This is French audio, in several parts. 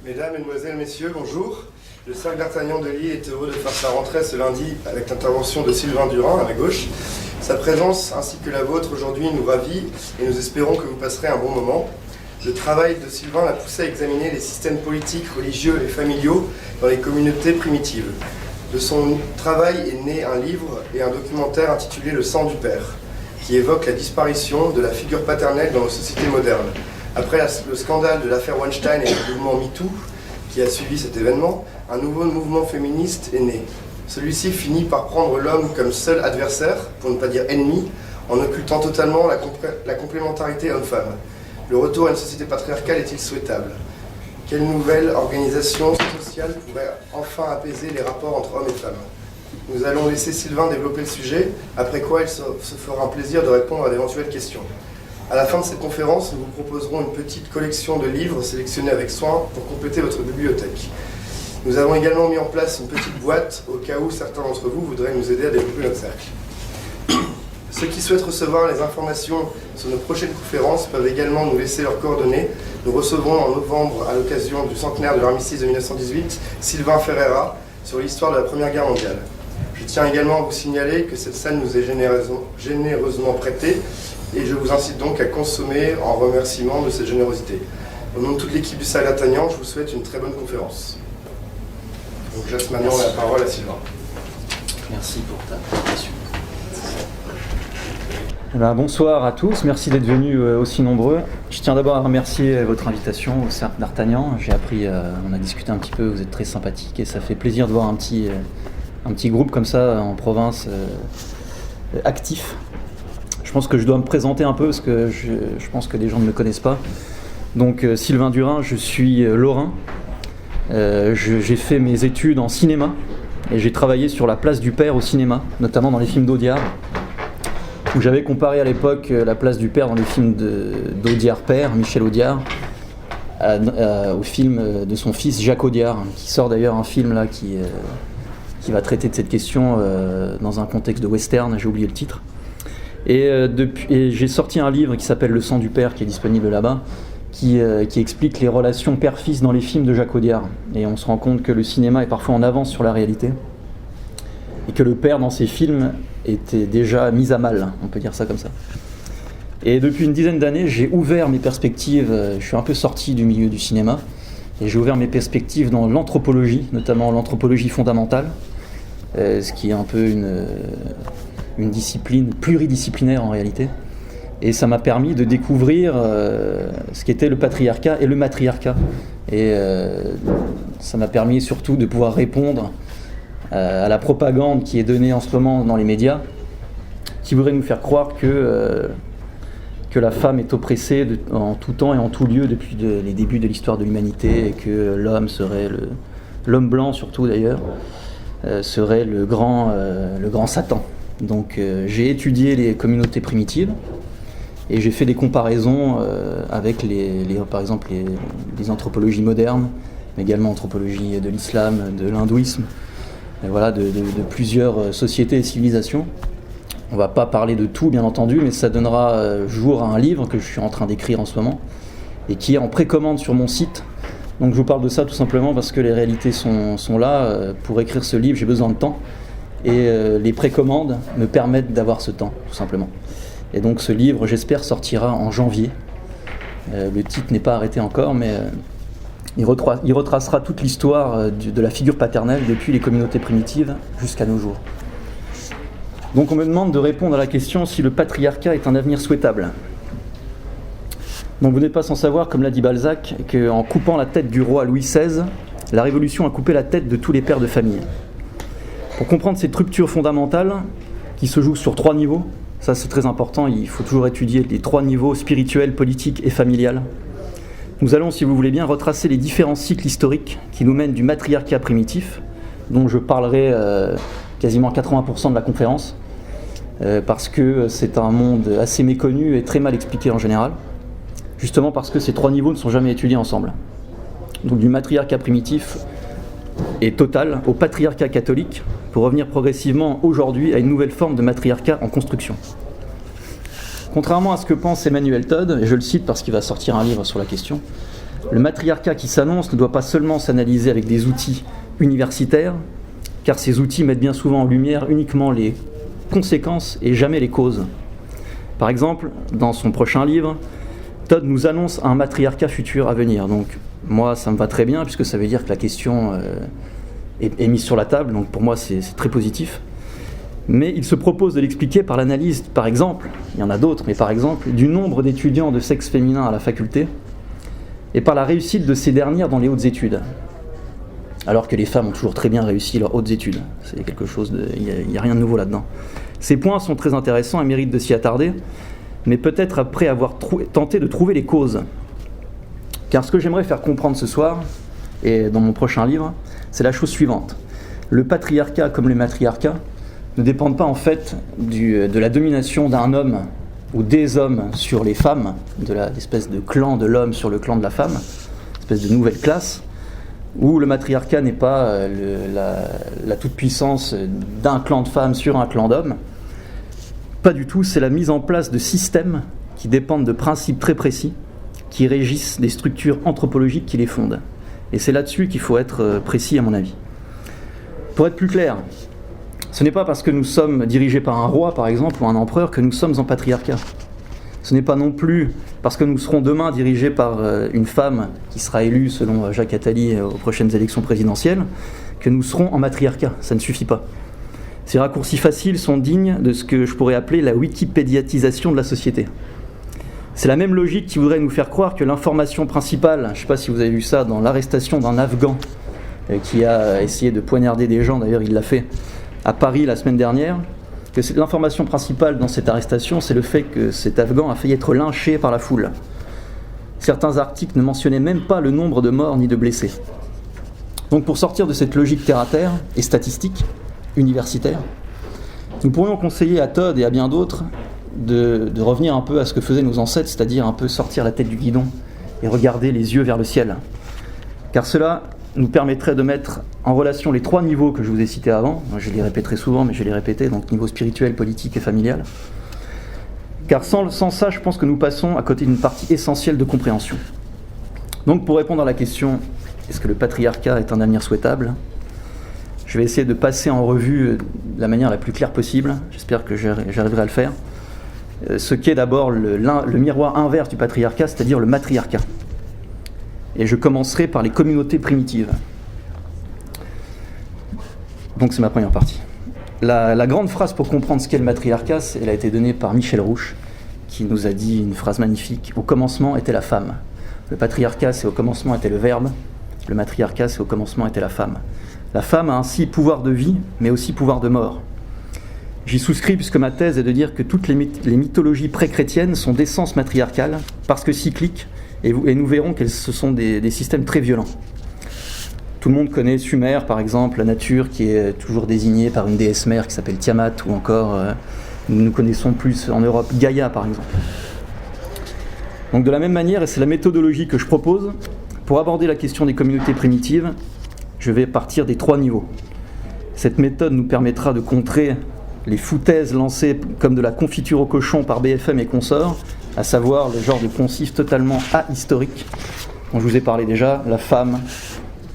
Mesdames, Mesdemoiselles, Messieurs, bonjour. Le cercle d'Artagnan de Lille est heureux de faire sa rentrée ce lundi avec l'intervention de Sylvain Durin à ma gauche. Sa présence ainsi que la vôtre aujourd'hui nous ravit et nous espérons que vous passerez un bon moment. Le travail de Sylvain l'a poussé à examiner les systèmes politiques, religieux et familiaux dans les communautés primitives. De son travail est né un livre et un documentaire intitulé Le sang du père, qui évoque la disparition de la figure paternelle dans nos sociétés modernes. Après le scandale de l'affaire Weinstein et le mouvement MeToo qui a suivi cet événement, un nouveau mouvement féministe est né. Celui-ci finit par prendre l'homme comme seul adversaire, pour ne pas dire ennemi, en occultant totalement la complémentarité homme-femme. Le retour à une société patriarcale est-il souhaitable? Quelle nouvelle organisation sociale pourrait enfin apaiser les rapports entre hommes et femmes? Nous allons laisser Sylvain développer le sujet, après quoi il se fera un plaisir de répondre à d'éventuelles questions. À la fin de cette conférence, nous vous proposerons une petite collection de livres sélectionnés avec soin pour compléter votre bibliothèque. Nous avons également mis en place une petite boîte au cas où certains d'entre vous voudraient nous aider à développer notre cercle. Ceux qui souhaitent recevoir les informations sur nos prochaines conférences peuvent également nous laisser leurs coordonnées. Nous recevrons en novembre, à l'occasion du centenaire de l'armistice de 1918, Sylvain Ferreira sur l'histoire de la Première Guerre mondiale. Je tiens également à vous signaler que cette salle nous est généreusement prêtée et je vous incite donc à consommer en remerciement de cette générosité. Au nom de toute l'équipe du cercle d'Artagnan, je vous souhaite une très bonne conférence. Donc je laisse maintenant la parole à Sylvain. Merci pour ta présentation. Bonsoir à tous, merci d'être venus aussi nombreux. Je tiens d'abord à remercier votre invitation au cercle d'Artagnan. J'ai appris, on a discuté un petit peu, vous êtes très sympathique et ça fait plaisir de voir un petit groupe comme ça en province actif. Je pense que je dois me présenter un peu parce que je pense que les gens ne me connaissent pas. Donc Sylvain Durin, je suis lorrain. J'ai fait mes études en cinéma et j'ai travaillé sur la place du père au cinéma, notamment dans les films d'Audiard, où j'avais comparé à l'époque la place du père dans les films d'Audiard père, Michel Audiard, au film de son fils Jacques Audiard, qui sort d'ailleurs un film là qui va traiter de cette question dans un contexte de western, j'ai oublié le titre. Et j'ai sorti un livre qui s'appelle Le sang du père, qui est disponible là-bas, qui explique les relations père-fils dans les films de Jacques Audiard. Et on se rend compte que le cinéma est parfois en avance sur la réalité, et que le père dans ces films était déjà mis à mal, on peut dire ça comme ça. Et depuis une dizaine d'années, j'ai ouvert mes perspectives, je suis un peu sorti du milieu du cinéma, et j'ai ouvert mes perspectives dans l'anthropologie, notamment l'anthropologie fondamentale, ce qui est un peu une discipline pluridisciplinaire en réalité. Et ça m'a permis de découvrir ce qu'était le patriarcat et le matriarcat. Et ça m'a permis surtout de pouvoir répondre à la propagande qui est donnée en ce moment dans les médias, qui voudrait nous faire croire que la femme est oppressée en tout temps et en tout lieu depuis les débuts de l'histoire de l'humanité, et que l'homme serait, l'homme blanc surtout d'ailleurs, serait le grand Satan. Donc j'ai étudié les communautés primitives et j'ai fait des comparaisons avec par exemple les anthropologies modernes, mais également l'anthropologie de l'islam, de l'hindouisme, et voilà, de plusieurs sociétés et civilisations. On ne va pas parler de tout bien entendu, mais ça donnera jour à un livre que je suis en train d'écrire en ce moment et qui est en précommande sur mon site. Donc je vous parle de ça tout simplement parce que les réalités sont là. Pour écrire ce livre, j'ai besoin de temps. Et les précommandes me permettent d'avoir ce temps, tout simplement. Et donc ce livre, j'espère, sortira en janvier. Le titre n'est pas arrêté encore, mais il retracera toute l'histoire de la figure paternelle depuis les communautés primitives jusqu'à nos jours. Donc on me demande de répondre à la question si le patriarcat est un avenir souhaitable. Donc vous n'êtes pas sans savoir, comme l'a dit Balzac, qu'en coupant la tête du roi Louis XVI, la Révolution a coupé la tête de tous les pères de famille. Pour comprendre cette rupture fondamentale, qui se joue sur 3 niveaux, ça c'est très important, il faut toujours étudier les 3 niveaux, spirituel, politique et familial. Nous allons, si vous voulez bien, retracer les différents cycles historiques qui nous mènent du matriarcat primitif, dont je parlerai quasiment 80% de la conférence, parce que c'est un monde assez méconnu et très mal expliqué en général, justement parce que ces 3 niveaux ne sont jamais étudiés ensemble. Donc du matriarcat primitif et total au patriarcat catholique, pour revenir progressivement aujourd'hui à une nouvelle forme de matriarcat en construction. Contrairement à ce que pense Emmanuel Todd, et je le cite parce qu'il va sortir un livre sur la question, Le matriarcat qui s'annonce ne doit pas seulement s'analyser avec des outils universitaires, car ces outils mettent bien souvent en lumière uniquement les conséquences et jamais les causes. Par exemple, dans son prochain livre, Todd nous annonce un matriarcat futur à venir. Donc moi, ça me va très bien, puisque ça veut dire que la question est mise sur la table, donc pour moi c'est très positif. Mais il se propose de l'expliquer par l'analyse, par exemple, il y en a d'autres, mais par exemple, du nombre d'étudiants de sexe féminin à la faculté, et par la réussite de ces dernières dans les hautes études. Alors que les femmes ont toujours très bien réussi leurs hautes études. C'est quelque chose de... Il n'y a rien de nouveau là-dedans. Ces points sont très intéressants et méritent de s'y attarder, mais peut-être après avoir tenté de trouver les causes. Car ce que j'aimerais faire comprendre ce soir, et dans mon prochain livre, c'est la chose suivante. Le patriarcat comme le matriarcat ne dépendent pas en fait de la domination d'un homme ou des hommes sur les femmes, de l'espèce de clan de l'homme sur le clan de la femme, espèce de nouvelle classe, où le matriarcat n'est pas la toute-puissance d'un clan de femmes sur un clan d'hommes. Pas du tout, c'est la mise en place de systèmes qui dépendent de principes très précis, qui régissent des structures anthropologiques qui les fondent. Et c'est là-dessus qu'il faut être précis à mon avis. Pour être plus clair, ce n'est pas parce que nous sommes dirigés par un roi, par exemple, ou un empereur, que nous sommes en patriarcat. Ce n'est pas non plus parce que nous serons demain dirigés par une femme qui sera élue, selon Jacques Attali, aux prochaines élections présidentielles, que nous serons en matriarcat. Ça ne suffit pas. Ces raccourcis faciles sont dignes de ce que je pourrais appeler la wikipédiatisation de la société. C'est la même logique qui voudrait nous faire croire que l'information principale, je ne sais pas si vous avez vu ça, dans l'arrestation d'un Afghan qui a essayé de poignarder des gens, d'ailleurs il l'a fait, à Paris la semaine dernière, que l'information principale dans cette arrestation, c'est le fait que cet Afghan a failli être lynché par la foule. Certains articles ne mentionnaient même pas le nombre de morts ni de blessés. Donc pour sortir de cette logique terre-à-terre et statistique, universitaire, nous pourrions conseiller à Todd et à bien d'autres de revenir un peu à ce que faisaient nos ancêtres, c'est-à-dire un peu sortir la tête du guidon et regarder les yeux vers le ciel. Car cela nous permettrait de mettre en relation les trois niveaux que je vous ai cités avant. Je les répéterai souvent, mais je vais les répéter, donc niveau spirituel, politique et familial. Car sans ça, je pense que nous passons à côté d'une partie essentielle de compréhension. Donc pour répondre à la question, est-ce que le patriarcat est un avenir souhaitable ? Je vais essayer de passer en revue de la manière la plus claire possible, j'espère que j'arriverai à le faire, ce qu'est d'abord le miroir inverse du patriarcat, c'est-à-dire le matriarcat. Et je commencerai par les communautés primitives. Donc c'est ma première partie. La grande phrase pour comprendre ce qu'est le matriarcat, elle a été donnée par Michel Rouche, qui nous a dit une phrase magnifique. Au commencement était la femme. Le patriarcat, c'est au commencement était le verbe. Le matriarcat, c'est au commencement était la femme. La femme a ainsi pouvoir de vie, mais aussi pouvoir de mort. J'y souscris puisque ma thèse est de dire que toutes les mythologies pré-chrétiennes sont d'essence matriarcale, parce que cycliques, et nous verrons que ce sont des systèmes très violents. Tout le monde connaît Sumer, par exemple, la nature qui est toujours désignée par une déesse mère qui s'appelle Tiamat, ou encore, nous connaissons plus en Europe, Gaïa, par exemple. Donc de la même manière, et c'est la méthodologie que je propose, pour aborder la question des communautés primitives, je vais partir des trois niveaux. Cette méthode nous permettra de contrer les foutaises lancées comme de la confiture au cochon par BFM et consorts, à savoir le genre de poncif totalement ahistorique dont je vous ai parlé déjà. La femme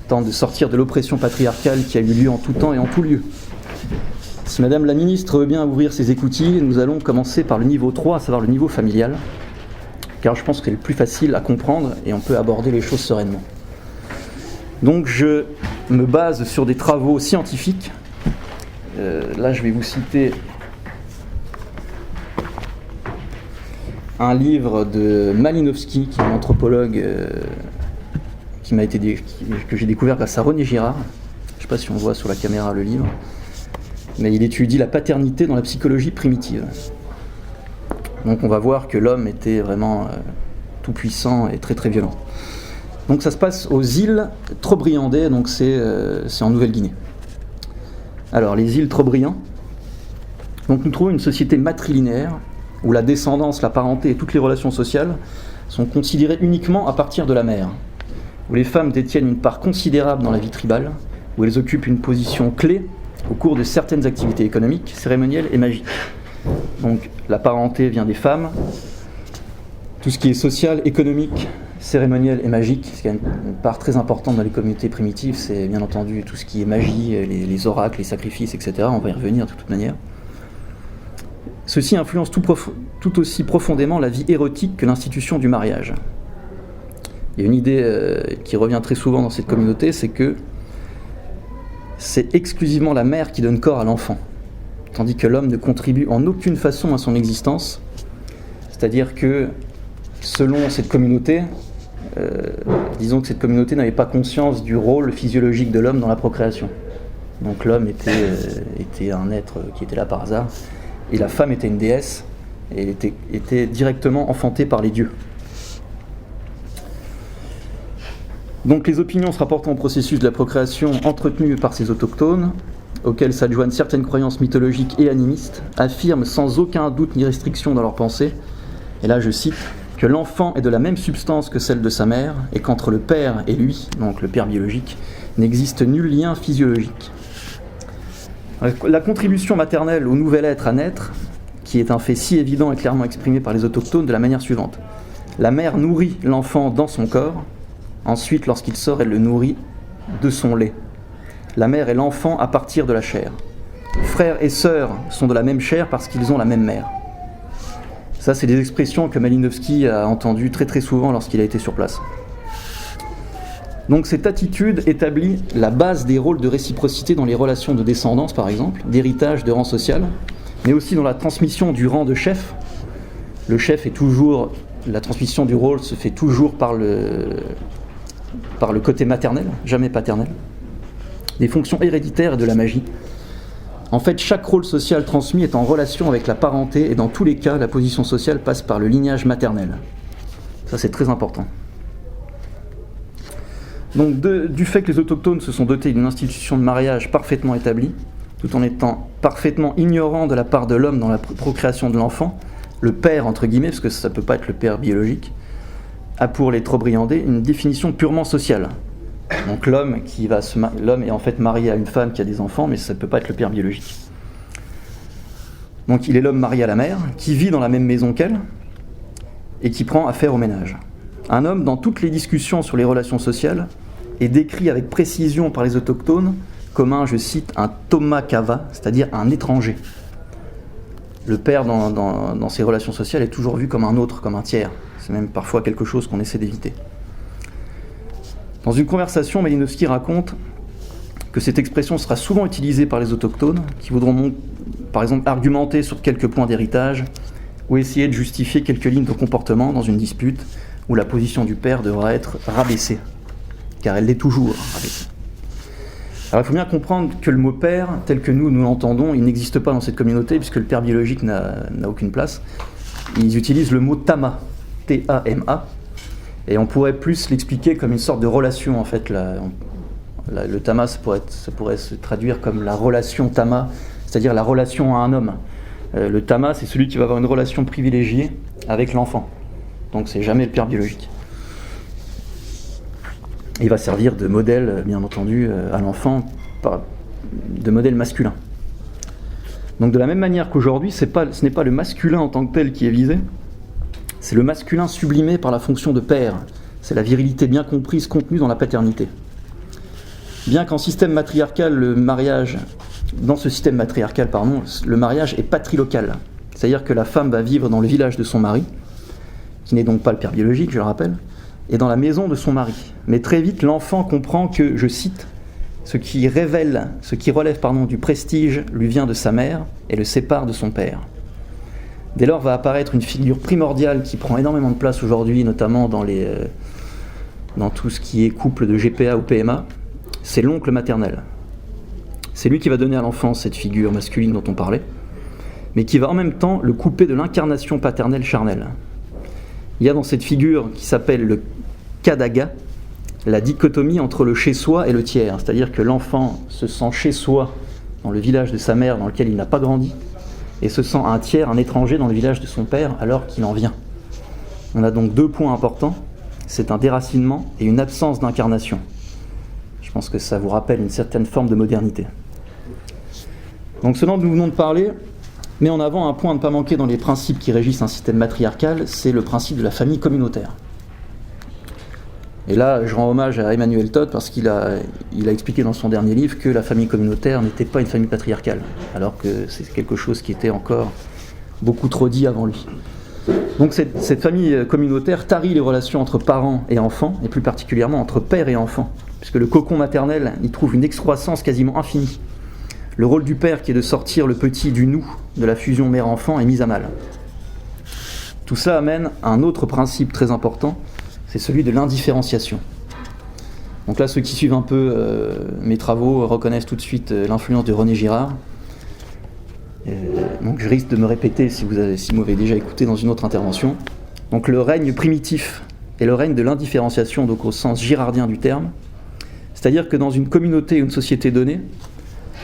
tente de sortir de l'oppression patriarcale qui a eu lieu en tout temps et en tout lieu. Si Madame la Ministre veut bien ouvrir ses écoutilles, nous allons commencer par le niveau 3, à savoir le niveau familial, car je pense que c'est le plus facile à comprendre et on peut aborder les choses sereinement. Donc je me base sur des travaux scientifiques. Là je vais vous citer un livre de Malinowski, qui est un anthropologue que j'ai découvert grâce à René Girard. Je ne sais pas si on voit sur la caméra le livre, mais il étudie la paternité dans la psychologie primitive. Donc on va voir que l'homme était vraiment tout puissant et très très violent. Donc ça se passe aux îles Trobriandais, donc c'est en Nouvelle-Guinée. Alors les îles Trobriand, donc nous trouvons une société matrilinéaire où la descendance, la parenté et toutes les relations sociales sont considérées uniquement à partir de la mère, où les femmes détiennent une part considérable dans la vie tribale, où elles occupent une position clé au cours de certaines activités économiques, cérémonielles et magiques. Donc la parenté vient des femmes, tout ce qui est social, économique, cérémonielle et magique, ce qui a une part très importante dans les communautés primitives, c'est bien entendu tout ce qui est magie, les oracles, les sacrifices, etc. On va y revenir de toute manière. Ceci influence tout aussi profondément la vie érotique que l'institution du mariage. Il y a une idée qui revient très souvent dans cette communauté, c'est que c'est exclusivement la mère qui donne corps à l'enfant, tandis que l'homme ne contribue en aucune façon à son existence. C'est-à-dire que, selon cette communauté, disons que cette communauté n'avait pas conscience du rôle physiologique de l'homme dans la procréation. Donc l'homme était un être qui était là par hasard, et la femme était une déesse, et elle était directement enfantée par les dieux. Donc les opinions se rapportant au processus de la procréation entretenues par ces autochtones, auxquelles s'adjoignent certaines croyances mythologiques et animistes, affirment sans aucun doute ni restriction dans leur pensée, et là je cite, que l'enfant est de la même substance que celle de sa mère, et qu'entre le père et lui, donc le père biologique, n'existe nul lien physiologique. La contribution maternelle au nouvel être à naître, qui est un fait si évident et clairement exprimé par les autochtones de la manière suivante. La mère nourrit l'enfant dans son corps, ensuite lorsqu'il sort, elle le nourrit de son lait. La mère et l'enfant à partir de la chair. Frères et sœurs sont de la même chair parce qu'ils ont la même mère. Ça, c'est des expressions que Malinowski a entendues très très souvent lorsqu'il a été sur place. Donc cette attitude établit la base des rôles de réciprocité dans les relations de descendance, par exemple, d'héritage, de rang social, mais aussi dans la transmission du rang de chef. Le chef est toujours... La transmission du rôle se fait toujours par le côté maternel, jamais paternel. Des fonctions héréditaires et de la magie. En fait, chaque rôle social transmis est en relation avec la parenté, et dans tous les cas, la position sociale passe par le lignage maternel. Ça, c'est très important. Donc, du fait que les autochtones se sont dotés d'une institution de mariage parfaitement établie, tout en étant parfaitement ignorants de la part de l'homme dans la procréation de l'enfant, le père, entre guillemets, parce que ça ne peut pas être le père biologique, a pour les Trobriandais une définition purement sociale. Donc l'homme est en fait marié à une femme qui a des enfants, mais ça ne peut pas être le père biologique. Donc il est l'homme marié à la mère, qui vit dans la même maison qu'elle, et qui prend affaire au ménage. Un homme, dans toutes les discussions sur les relations sociales, est décrit avec précision par les autochtones comme un, je cite, un tomacava, c'est-à-dire un étranger. Le père, dans ses relations sociales, est toujours vu comme un autre, comme un tiers. C'est même parfois quelque chose qu'on essaie d'éviter. Dans une conversation, Malinowski raconte que cette expression sera souvent utilisée par les autochtones, qui voudront, par exemple, argumenter sur quelques points d'héritage, ou essayer de justifier quelques lignes de comportement dans une dispute où la position du père devra être rabaissée, car elle l'est toujours rabaissée. Alors il faut bien comprendre que le mot père, tel que nous l'entendons, il n'existe pas dans cette communauté, puisque le père biologique n'a aucune place. Ils utilisent le mot tama, T-A-M-A, et on pourrait plus l'expliquer comme une sorte de relation, en fait. Le tama, ça pourrait se traduire comme la relation tama, c'est-à-dire la relation à un homme. Le tama, c'est celui qui va avoir une relation privilégiée avec l'enfant. Donc c'est jamais le père biologique. Il va servir de modèle, bien entendu, à l'enfant, de modèle masculin. Donc de la même manière qu'aujourd'hui, ce n'est pas le masculin en tant que tel qui est visé, c'est le masculin sublimé par la fonction de père. C'est la virilité bien comprise contenue dans la paternité. Bien qu'en système matriarcal, dans ce système matriarcal, le mariage est patrilocal. C'est-à-dire que la femme va vivre dans le village de son mari, qui n'est donc pas le père biologique, je le rappelle, et dans la maison de son mari. Mais très vite, l'enfant comprend que, je cite, ce qui relève du prestige lui vient de sa mère et le sépare de son père. Dès lors va apparaître une figure primordiale qui prend énormément de place aujourd'hui, notamment dans tout ce qui est couple de GPA ou PMA, c'est l'oncle maternel. C'est lui qui va donner à l'enfant cette figure masculine dont on parlait, mais qui va en même temps le couper de l'incarnation paternelle charnelle. Il y a dans cette figure qui s'appelle le kadaga, la dichotomie entre le chez-soi et le tiers, c'est-à-dire que l'enfant se sent chez soi dans le village de sa mère dans lequel il n'a pas grandi, et se sent un tiers, un étranger dans le village de son père alors qu'il en vient. On a donc deux points importants, c'est un déracinement et une absence d'incarnation. Je pense que ça vous rappelle une certaine forme de modernité. Donc ce dont nous venons de parler met en avant un point à ne pas manquer dans les principes qui régissent un système matriarcal, c'est le principe de la famille communautaire. Et là, je rends hommage à Emmanuel Todd parce qu'il a expliqué dans son dernier livre que la famille communautaire n'était pas une famille patriarcale, alors que c'est quelque chose qui était encore beaucoup trop dit avant lui. Donc cette famille communautaire tarit les relations entre parents et enfants, et plus particulièrement entre père et enfant, puisque le cocon maternel y trouve une excroissance quasiment infinie. Le rôle du père, qui est de sortir le petit du nous de la fusion mère-enfant, est mis à mal. Tout ça amène à un autre principe très important, c'est celui de l'indifférenciation. Donc là, ceux qui suivent un peu mes travaux reconnaissent tout de suite l'influence de René Girard. Donc je risque de me répéter si vous m'avez déjà écouté dans une autre intervention. Donc le règne primitif est le règne de l'indifférenciation, donc au sens girardien du terme. C'est-à-dire que dans une communauté ou une société donnée,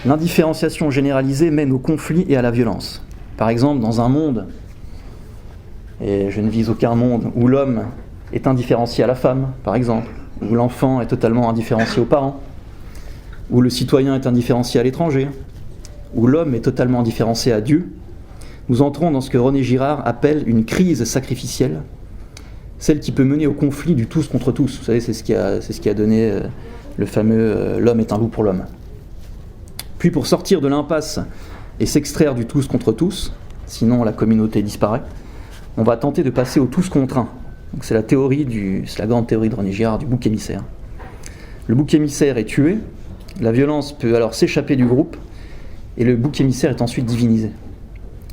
l'indifférenciation généralisée mène au conflit et à la violence. Par exemple, dans un monde, et je ne vise aucun monde, où l'homme est indifférencié à la femme, par exemple, où l'enfant est totalement indifférencié aux parents, où le citoyen est indifférencié à l'étranger, où l'homme est totalement indifférencié à Dieu, nous entrons dans ce que René Girard appelle une crise sacrificielle, celle qui peut mener au conflit du tous contre tous. Vous savez, c'est ce qui a donné le fameux « l'homme est un loup pour l'homme ». Puis pour sortir de l'impasse et s'extraire du tous contre tous, sinon la communauté disparaît, on va tenter de passer au tous contre un. Donc c'est la grande théorie de René Girard du bouc émissaire. Le bouc émissaire est tué, la violence peut alors s'échapper du groupe, et le bouc émissaire est ensuite divinisé.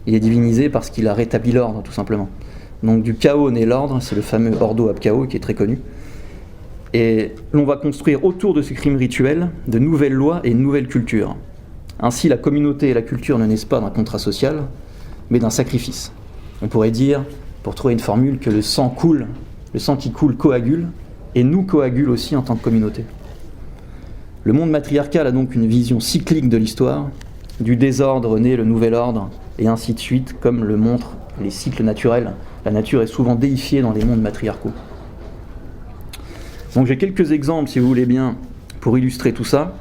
Il est divinisé parce qu'il a rétabli l'ordre, tout simplement. Donc du chaos naît l'ordre, c'est le fameux ordo ab chaos qui est très connu. Et l'on va construire autour de ce crime rituel de nouvelles lois et une nouvelle culture. Ainsi, la communauté et la culture ne naissent pas d'un contrat social, mais d'un sacrifice. On pourrait dire, pour trouver une formule, que le sang qui coule coagule, et nous coagule aussi en tant que communauté. Le monde matriarcal a donc une vision cyclique de l'histoire, du désordre naît le nouvel ordre, et ainsi de suite, comme le montrent les cycles naturels. La nature est souvent déifiée dans les mondes matriarcaux. Donc j'ai quelques exemples, si vous voulez bien, pour illustrer tout ça,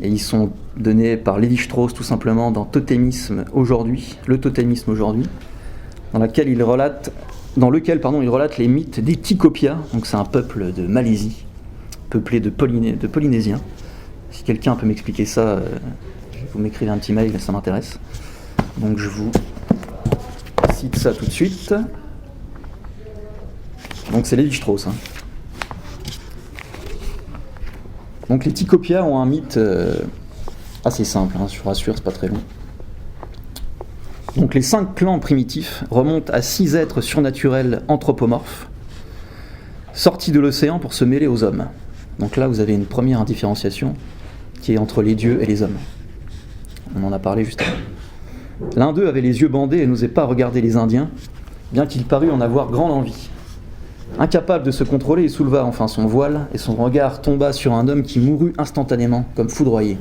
et ils sont donnés par Lévi-Strauss tout simplement dans le Totémisme aujourd'hui, dans lequel il relate les mythes des Tikopia. Donc c'est un peuple de Malaisie, peuplé de Polynésiens. Si quelqu'un peut m'expliquer ça, vous m'écrivez un petit mail, ça m'intéresse. Donc je vous cite ça tout de suite. Donc c'est Lévi-Strauss. Donc les Tikopia ont un mythe assez simple, je vous rassure, c'est pas très long. Donc les 5 clans primitifs remontent à 6 êtres surnaturels anthropomorphes, sortis de l'océan pour se mêler aux hommes. Donc là, vous avez une première indifférenciation qui est entre les dieux et les hommes. On en a parlé juste avant. L'un d'eux avait les yeux bandés et n'osait pas regarder les Indiens, bien qu'il parût en avoir grande envie. Incapable de se contrôler, il souleva enfin son voile, et son regard tomba sur un homme qui mourut instantanément, comme foudroyé.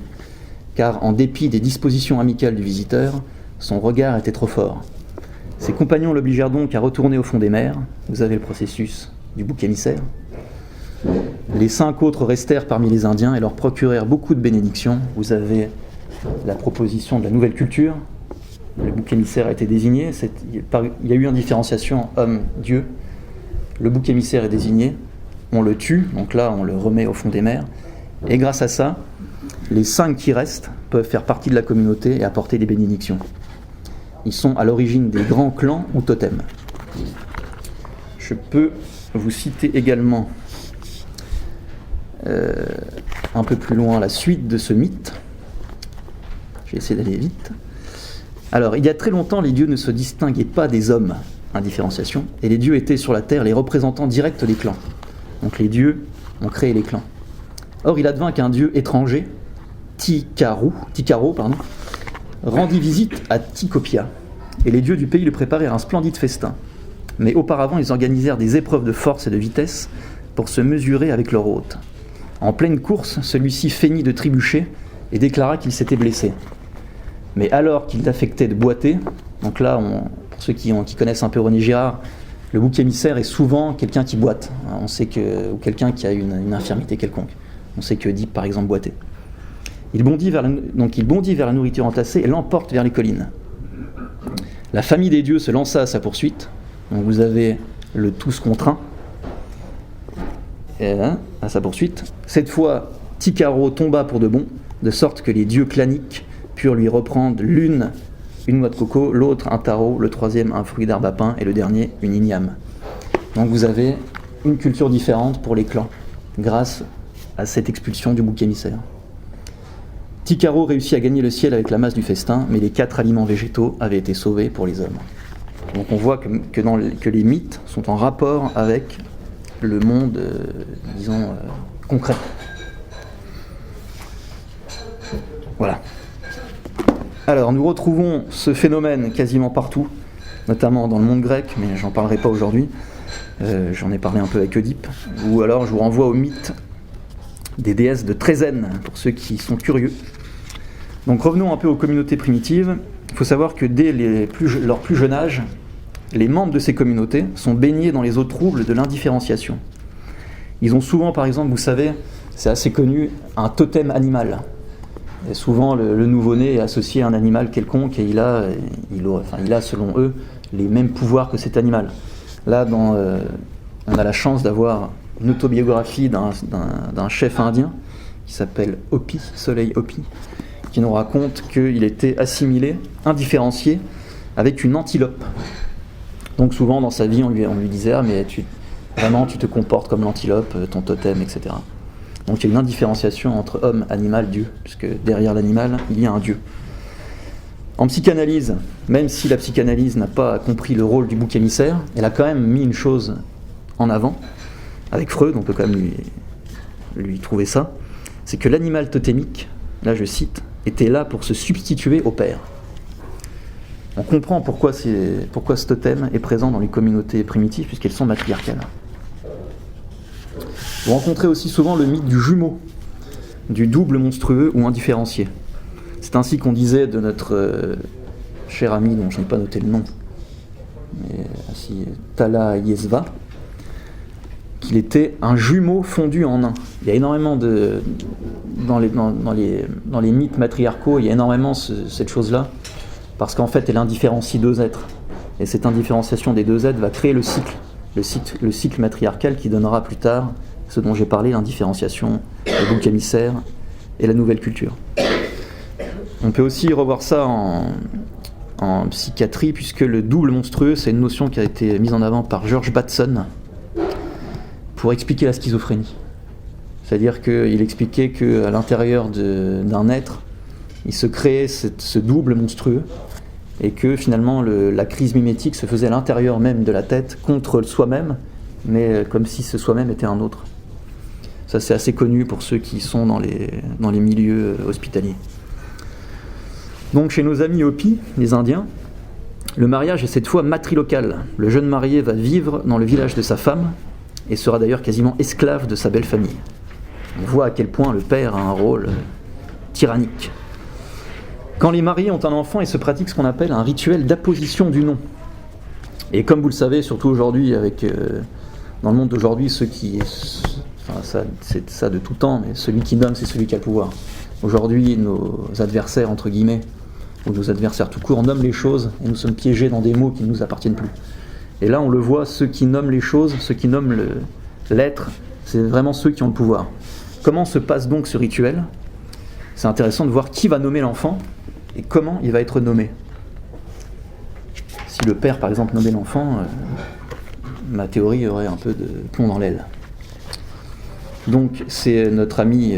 Car, en dépit des dispositions amicales du visiteur, son regard était trop fort. Ses compagnons l'obligèrent donc à retourner au fond des mers. Vous avez le processus du bouc émissaire. Les 5 autres restèrent parmi les Indiens et leur procurèrent beaucoup de bénédictions. Vous avez la proposition de la nouvelle culture. Le bouc émissaire a été désigné. Il y a eu une différenciation homme-dieu. Le bouc émissaire est désigné. On le tue, donc là on le remet au fond des mers. Et grâce à ça, les 5 qui restent peuvent faire partie de la communauté et apporter des bénédictions. Ils sont à l'origine des grands clans ou totems. Je peux vous citer également un peu plus loin la suite de ce mythe. Je vais essayer d'aller vite. Alors, il y a très longtemps, les dieux ne se distinguaient pas des hommes, indifférenciation, et les dieux étaient sur la terre les représentants directs des clans. Donc les dieux ont créé les clans. Or, il advint qu'un dieu étranger, Tikaro, rendit visite à Tikopia, et les dieux du pays lui préparèrent un splendide festin. Mais auparavant, ils organisèrent des épreuves de force et de vitesse pour se mesurer avec leur hôte. En pleine course, celui-ci feignit de trébucher et déclara qu'il s'était blessé. Mais alors qu'il affectait de boiter, donc là, pour ceux qui connaissent un peu René Girard, le bouc émissaire est souvent quelqu'un qui boite. On sait ou quelqu'un qui a une infirmité quelconque. On sait que Oedipe, par exemple, boitait. Il bondit vers la nourriture entassée et l'emporte vers les collines. La famille des dieux se lança à sa poursuite. Donc vous avez le tous contre un. Et là, à sa poursuite, cette fois, Tikaro tomba pour de bon, de sorte que les dieux claniques purent lui reprendre l'une une noix de coco, l'autre un taro, le troisième un fruit d'arbre à pain et le dernier une igname. Donc vous avez une culture différente pour les clans, grâce à cette expulsion du bouc émissaire. Tikaro réussit à gagner le ciel avec la masse du festin, mais les 4 aliments végétaux avaient été sauvés pour les hommes. Donc on voit que les mythes sont en rapport avec le monde, concret. Voilà. Alors nous retrouvons ce phénomène quasiment partout, notamment dans le monde grec, mais j'en parlerai pas aujourd'hui. J'en ai parlé un peu avec Oedipe. Ou alors je vous renvoie au mythe des déesses de Trézène, pour ceux qui sont curieux. Donc revenons un peu aux communautés primitives. Il faut savoir que dès leur plus jeune âge, les membres de ces communautés sont baignés dans les eaux troubles de l'indifférenciation. Ils ont souvent, par exemple, vous savez, c'est assez connu, un totem animal. Et souvent, le nouveau-né est associé à un animal quelconque et il a, selon eux, les mêmes pouvoirs que cet animal. Là, on a la chance d'avoir une autobiographie d'un chef indien qui s'appelle Hopi, Soleil Hopi, qui nous raconte qu'il était assimilé, indifférencié, avec une antilope. Donc souvent dans sa vie, on lui disait « Ah mais tu te comportes comme l'antilope, ton totem, etc. » Donc il y a une indifférenciation entre homme, animal, Dieu, puisque derrière l'animal, il y a un Dieu. En psychanalyse, même si la psychanalyse n'a pas compris le rôle du bouc émissaire, elle a quand même mis une chose en avant. Avec Freud, on peut quand même lui trouver ça. C'est que l'animal totémique, là je cite, était là pour se substituer au père. On comprend pourquoi ce totem est présent dans les communautés primitives, puisqu'elles sont matriarcales. Vous rencontrez aussi souvent le mythe du jumeau, du double monstrueux ou indifférencié. C'est ainsi qu'on disait de notre cher ami, dont je n'ai pas noté le nom, mais Tala Yesva, qu'il était un jumeau fondu en un. Il y a énormément dans les mythes matriarcaux, il y a énormément cette chose-là, parce qu'en fait, elle indifférencie 2 êtres. Et cette indifférenciation des 2 êtres va créer le cycle matriarcal qui donnera plus tard ce dont j'ai parlé, l'indifférenciation, le bouc émissaire et la nouvelle culture. On peut aussi revoir ça en psychiatrie, puisque le double monstrueux, c'est une notion qui a été mise en avant par George Batson pour expliquer la schizophrénie. C'est-à-dire qu'il expliquait qu'à l'intérieur d'un être, il se créait ce double monstrueux, et que finalement la crise mimétique se faisait à l'intérieur même de la tête contre soi-même, mais comme si ce soi-même était un autre. Ça, c'est assez connu pour ceux qui sont dans les milieux hospitaliers. Donc chez nos amis Hopi, les Indiens, le mariage est cette fois matrilocal. Le jeune marié va vivre dans le village de sa femme et sera d'ailleurs quasiment esclave de sa belle famille. On voit à quel point le père a un rôle tyrannique. Quand les mariés ont un enfant, il se pratique ce qu'on appelle un rituel d'apposition du nom. Et comme vous le savez, surtout aujourd'hui, dans le monde d'aujourd'hui, c'est ça de tout temps, mais celui qui nomme, c'est celui qui a le pouvoir. Aujourd'hui, nos adversaires, entre guillemets, ou nos adversaires tout court, nomment les choses, et nous sommes piégés dans des mots qui ne nous appartiennent plus. Et là, on le voit, ceux qui nomment les choses, ceux qui nomment l'être, c'est vraiment ceux qui ont le pouvoir. Comment se passe donc ce rituel ? C'est intéressant de voir qui va nommer l'enfant, et comment il va être nommé. Si le père, par exemple, nommait l'enfant, ma théorie aurait un peu de plomb dans l'aile. Donc c'est notre ami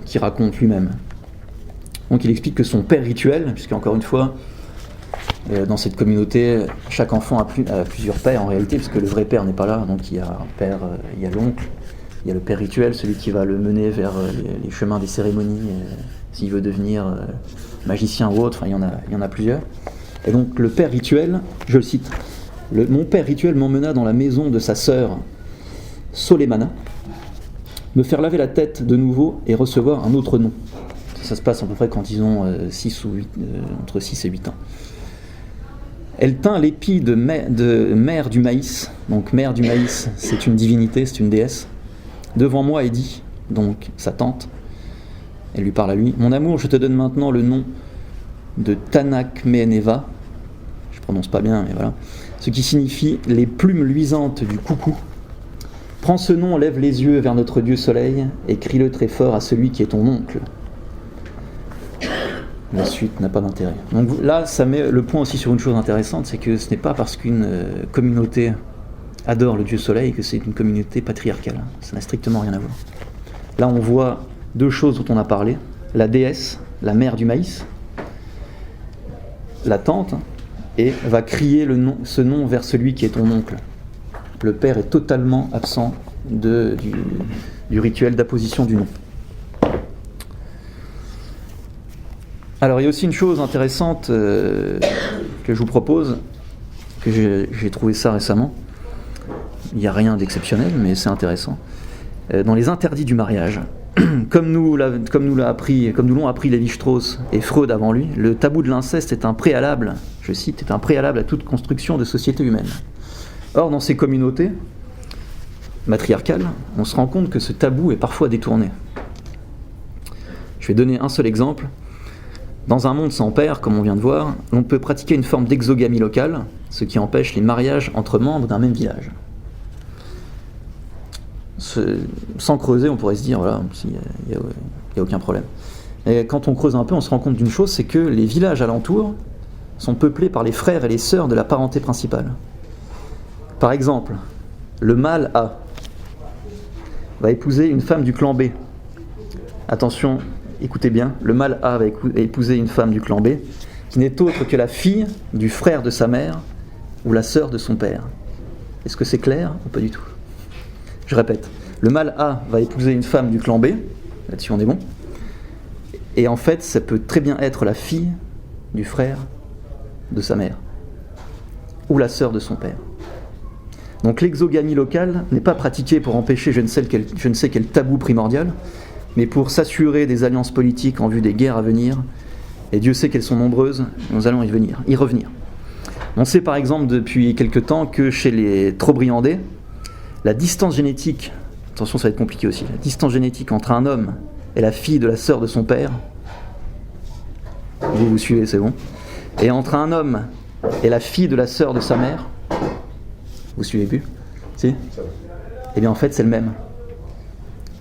qui raconte lui-même. Donc il explique que son père rituel, puisque encore une fois, dans cette communauté, chaque enfant a plusieurs pères en réalité, puisque le vrai père n'est pas là, donc il y a un père, il y a l'oncle, il y a le père rituel, celui qui va le mener vers les chemins des cérémonies, s'il veut devenir magicien ou autre, enfin il y en a plusieurs. Et donc le père rituel, je le cite, mon père rituel m'emmena dans la maison de sa sœur Solemana, me faire laver la tête de nouveau et recevoir un autre nom. Ça se passe à peu près quand ils ont entre 6 et 8 ans. Elle tint l'épi de mère du maïs, donc mère du maïs, c'est une divinité, c'est une déesse, devant moi et dit, donc sa tante, elle lui parle à lui, mon amour, je te donne maintenant le nom de Tanakmeneva, je prononce pas bien, mais voilà, ce qui signifie les plumes luisantes du coucou. Prends ce nom, lève les yeux vers notre Dieu Soleil, et crie-le très fort à celui qui est ton oncle. La suite n'a pas d'intérêt. Donc là, ça met le point aussi sur une chose intéressante, c'est que ce n'est pas parce qu'une communauté adore le Dieu Soleil que c'est une communauté patriarcale. Ça n'a strictement rien à voir. Là, on voit deux choses dont on a parlé. La déesse, la mère du maïs, la tante, et va crier ce nom vers celui qui est ton oncle. Le père est totalement absent du rituel d'apposition du nom. Alors il y a aussi une chose intéressante que je vous propose, que j'ai trouvé ça récemment. Il n'y a rien d'exceptionnel, mais c'est intéressant. Dans les interdits du mariage, comme nous l'ont appris Lévi-Strauss et Freud avant lui, le tabou de l'inceste est un préalable, je cite, est un préalable à toute construction de société humaine. Or, dans ces communautés matriarcales, on se rend compte que ce tabou est parfois détourné. Je vais donner un seul exemple. Dans un monde sans père, comme on vient de voir, on peut pratiquer une forme d'exogamie locale, ce qui empêche les mariages entre membres d'un même village. Sans creuser, on pourrait se dire, voilà, il n'y a aucun problème. Et quand on creuse un peu, on se rend compte d'une chose, c'est que les villages alentours sont peuplés par les frères et les sœurs de la parenté principale. Par exemple, le mâle A va épouser une femme du clan B. Attention, écoutez bien, le mâle A va épouser une femme du clan B, qui n'est autre que la fille du frère de sa mère ou la sœur de son père. Est-ce que c'est clair ou pas du tout ? Je répète, le mâle A va épouser une femme du clan B, là-dessus on est bon, et en fait ça peut très bien être la fille du frère de sa mère ou la sœur de son père. Donc l'exogamie locale n'est pas pratiquée pour empêcher je ne sais quel tabou primordial, mais pour s'assurer des alliances politiques en vue des guerres à venir, et Dieu sait qu'elles sont nombreuses, nous allons y revenir. On sait par exemple depuis quelque temps que chez les Trobriandais, la distance génétique, attention ça va être compliqué aussi, la distance génétique entre un homme et la fille de la sœur de son père, vous suivez, c'est bon, et entre un homme et la fille de la sœur de sa mère, vous suivez plus ? Si ? Eh bien en fait c'est le même.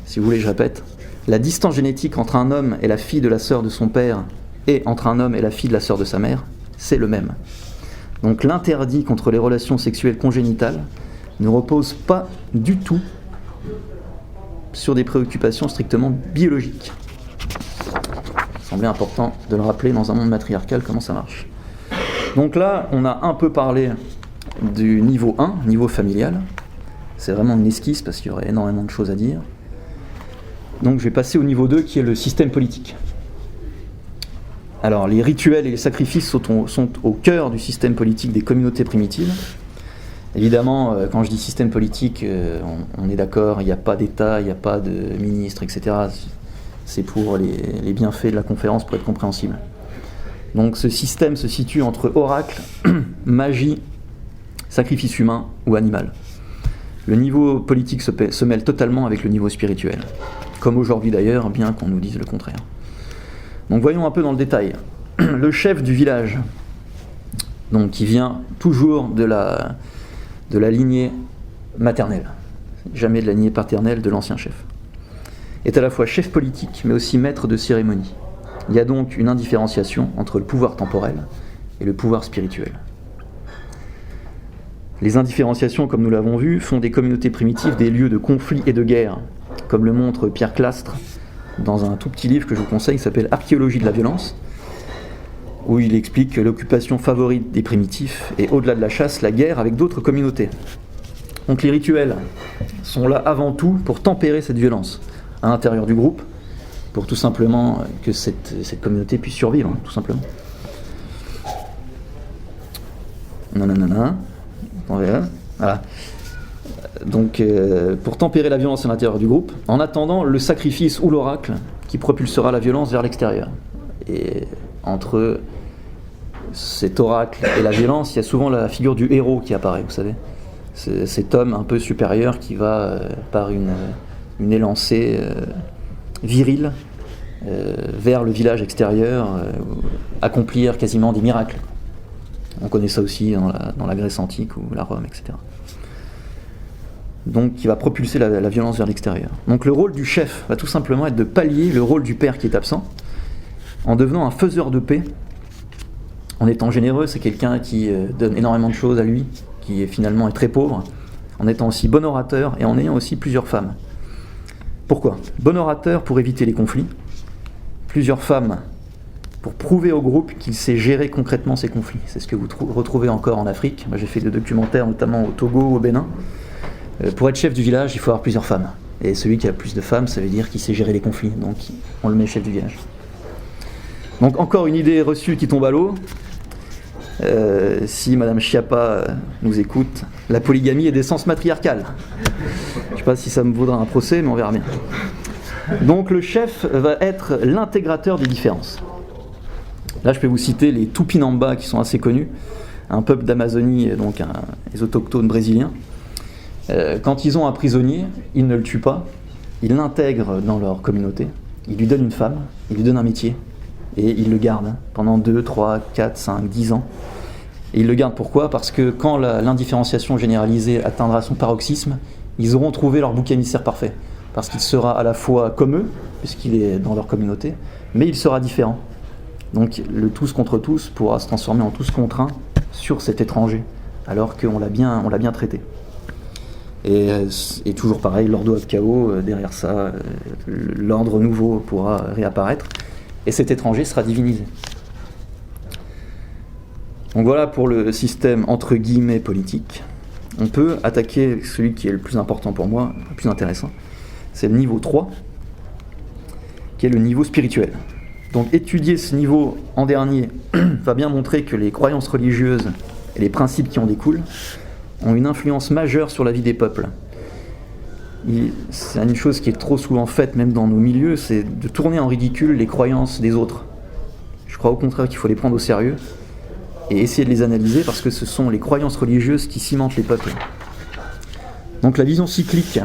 Si vous voulez je répète, la distance génétique entre un homme et la fille de la sœur de son père et entre un homme et la fille de la sœur de sa mère, c'est le même. Donc l'interdit contre les relations sexuelles congénitales ne repose pas du tout sur des préoccupations strictement biologiques. Il semblait important de le rappeler dans un monde matriarcal, comment ça marche. Donc là, on a un peu parlé du niveau 1, niveau familial. C'est vraiment une esquisse parce qu'il y aurait énormément de choses à dire. Donc je vais passer au niveau 2 qui est le système politique. Alors les rituels et les sacrifices sont au cœur du système politique des communautés primitives. Évidemment, quand je dis système politique, on est d'accord, il n'y a pas d'État, il n'y a pas de ministre, etc. C'est pour les bienfaits de la conférence pour être compréhensible. Donc ce système se situe entre oracle, magie, sacrifice humain ou animal. Le niveau politique se mêle totalement avec le niveau spirituel, comme aujourd'hui d'ailleurs, bien qu'on nous dise le contraire. Donc voyons un peu dans le détail. Le chef du village, donc qui vient toujours de la lignée maternelle, jamais de la lignée paternelle de l'ancien chef, est à la fois chef politique mais aussi maître de cérémonie. Il y a donc une indifférenciation entre le pouvoir temporel et le pouvoir spirituel. Les indifférenciations, comme nous l'avons vu, font des communautés primitives des lieux de conflit et de guerre, comme le montre Pierre Clastre dans un tout petit livre que je vous conseille qui s'appelle Archéologie de la violence, où il explique que l'occupation favorite des primitifs est, au-delà de la chasse, la guerre avec d'autres communautés. Donc les rituels sont là avant tout pour tempérer cette violence à l'intérieur du groupe, pour tout simplement que cette communauté puisse survivre, tout simplement. Nanana. Voilà. Donc pour tempérer la violence à l'intérieur du groupe, en attendant le sacrifice ou l'oracle qui propulsera la violence vers l'extérieur. Et entre cet oracle et la violence, il y a souvent la figure du héros qui apparaît, vous savez. C'est cet homme un peu supérieur qui va, par une élancée virile, vers le village extérieur, accomplir quasiment des miracles. On connaît ça aussi dans la Grèce antique ou la Rome, etc. donc qui va propulser la violence vers l'extérieur. Donc le rôle du chef va tout simplement être de pallier le rôle du père qui est absent, en devenant un faiseur de paix, en étant généreux. C'est quelqu'un qui donne énormément de choses à lui, qui finalement est très pauvre, en étant aussi bon orateur et en ayant aussi plusieurs femmes. Pourquoi ? Bon orateur pour éviter les conflits, plusieurs femmes pour prouver au groupe qu'il sait gérer concrètement ces conflits. C'est ce que vous retrouvez encore en Afrique. Moi j'ai fait des documentaires notamment au Togo, au Bénin. Pour être chef du village, il faut avoir plusieurs femmes. Et celui qui a plus de femmes, ça veut dire qu'il sait gérer les conflits. Donc on le met chef du village. Donc encore une idée reçue qui tombe à l'eau. Si Madame Schiappa nous écoute, la polygamie est d'essence matriarcale. Je ne sais pas si ça me vaudra un procès, mais on verra bien. Donc le chef va être l'intégrateur des différences. Là, je peux vous citer les Tupinamba, qui sont assez connus, un peuple d'Amazonie, donc les autochtones brésiliens. Quand ils ont un prisonnier, ils ne le tuent pas, ils l'intègrent dans leur communauté, ils lui donnent une femme, ils lui donnent un métier, et ils le gardent pendant 2, 3, 4, 5, 10 ans. Et ils le gardent pourquoi ? Parce que quand l'indifférenciation généralisée atteindra son paroxysme, ils auront trouvé leur bouc émissaire parfait. Parce qu'il sera à la fois comme eux, puisqu'il est dans leur communauté, mais il sera différent. Donc le tous contre tous pourra se transformer en tous contre un sur cet étranger, alors qu'on l'a bien traité. Et toujours pareil, l'ordo ab chaos, derrière ça, l'ordre nouveau pourra réapparaître, et cet étranger sera divinisé. Donc voilà pour le système entre guillemets politique. On peut attaquer celui qui est le plus important pour moi, le plus intéressant, c'est le niveau 3, qui est le niveau spirituel. Donc étudier ce niveau en dernier va bien montrer que les croyances religieuses et les principes qui en découlent ont une influence majeure sur la vie des peuples. C'est une chose qui est trop souvent faite, même dans nos milieux, c'est de tourner en ridicule les croyances des autres. Je crois au contraire qu'il faut les prendre au sérieux et essayer de les analyser, parce que ce sont les croyances religieuses qui cimentent les peuples. Donc la vision cyclique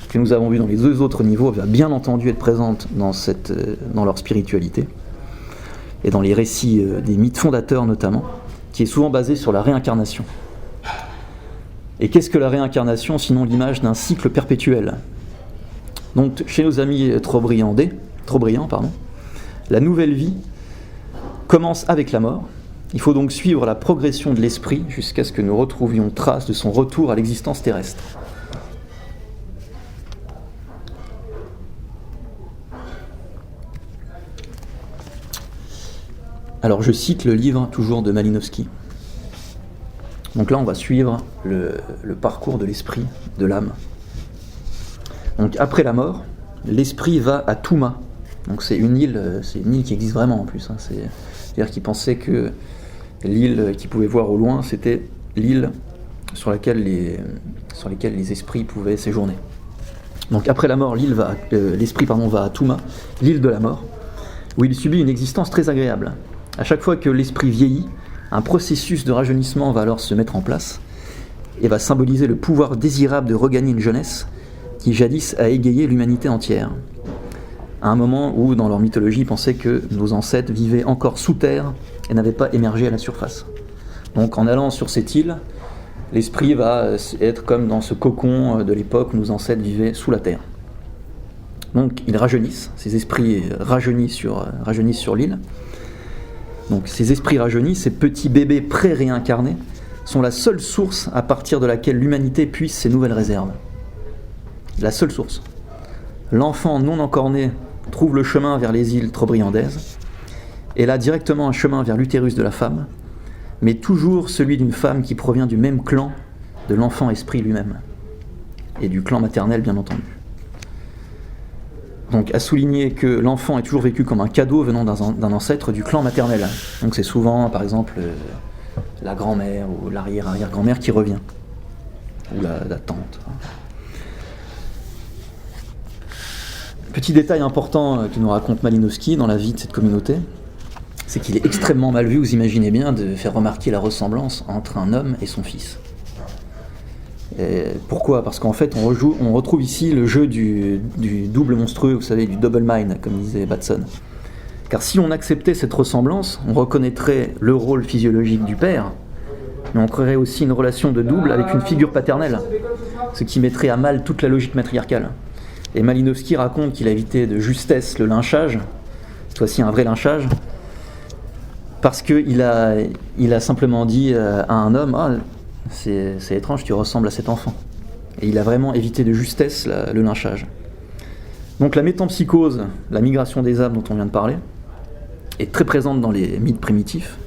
que nous avons vue dans les 2 autres niveaux va bien entendu être présente dans leur spiritualité et dans les récits des mythes fondateurs notamment, qui est souvent basé sur la réincarnation. Et qu'est-ce que la réincarnation sinon l'image d'un cycle perpétuel ? Donc chez nos amis trop brillants, la nouvelle vie commence avec la mort. Il faut donc suivre la progression de l'esprit jusqu'à ce que nous retrouvions trace de son retour à l'existence terrestre. Alors je cite le livre toujours de Malinowski. Donc là on va suivre le parcours de l'esprit, de l'âme. Donc après la mort, l'esprit va à Touma. Donc c'est une île qui existe vraiment en plus. C'est-à-dire qu'il pensait que l'île qu'il pouvait voir au loin, c'était l'île sur laquelle les esprits pouvaient séjourner. Donc après la mort, l'esprit va à Touma, l'île de la mort, où il subit une existence très agréable. À chaque fois que l'esprit vieillit, un processus de rajeunissement va alors se mettre en place et va symboliser le pouvoir désirable de regagner une jeunesse qui jadis a égayé l'humanité entière. À un moment où, dans leur mythologie, ils pensaient que nos ancêtres vivaient encore sous terre et n'avaient pas émergé à la surface. Donc en allant sur cette île, l'esprit va être comme dans ce cocon de l'époque où nos ancêtres vivaient sous la terre. Donc ils rajeunissent, ces esprits rajeunissent sur l'île. Donc ces esprits rajeunis, ces petits bébés pré-réincarnés, sont la seule source à partir de laquelle l'humanité puise ses nouvelles réserves. La seule source. L'enfant non encore né trouve le chemin vers les îles Trobriandaises, et là directement un chemin vers l'utérus de la femme, mais toujours celui d'une femme qui provient du même clan de l'enfant esprit lui-même, et du clan maternel bien entendu. Donc à souligner que l'enfant est toujours vécu comme un cadeau venant d'un ancêtre du clan maternel. Donc c'est souvent par exemple la grand-mère ou l'arrière-arrière-grand-mère qui revient, ou la tante. Petit détail important que nous raconte Malinowski dans la vie de cette communauté, c'est qu'il est extrêmement mal vu, vous imaginez bien, de faire remarquer la ressemblance entre un homme et son fils. Et pourquoi ? Parce qu'en fait, on retrouve ici le jeu du double monstrueux, vous savez, du double mind, comme disait Batson. Car si on acceptait cette ressemblance, on reconnaîtrait le rôle physiologique du père, mais on créerait aussi une relation de double avec une figure paternelle. ce qui mettrait à mal toute la logique matriarcale. Et Malinowski raconte qu'il a évité de justesse le lynchage, cette fois-ci un vrai lynchage, parce qu'il a simplement dit à un homme « Ah, c'est étrange, tu ressembles à cet enfant ». Et il a vraiment évité de justesse le lynchage. Donc la métempsychose, la migration des âmes dont on vient de parler, est très présente dans les mythes primitifs.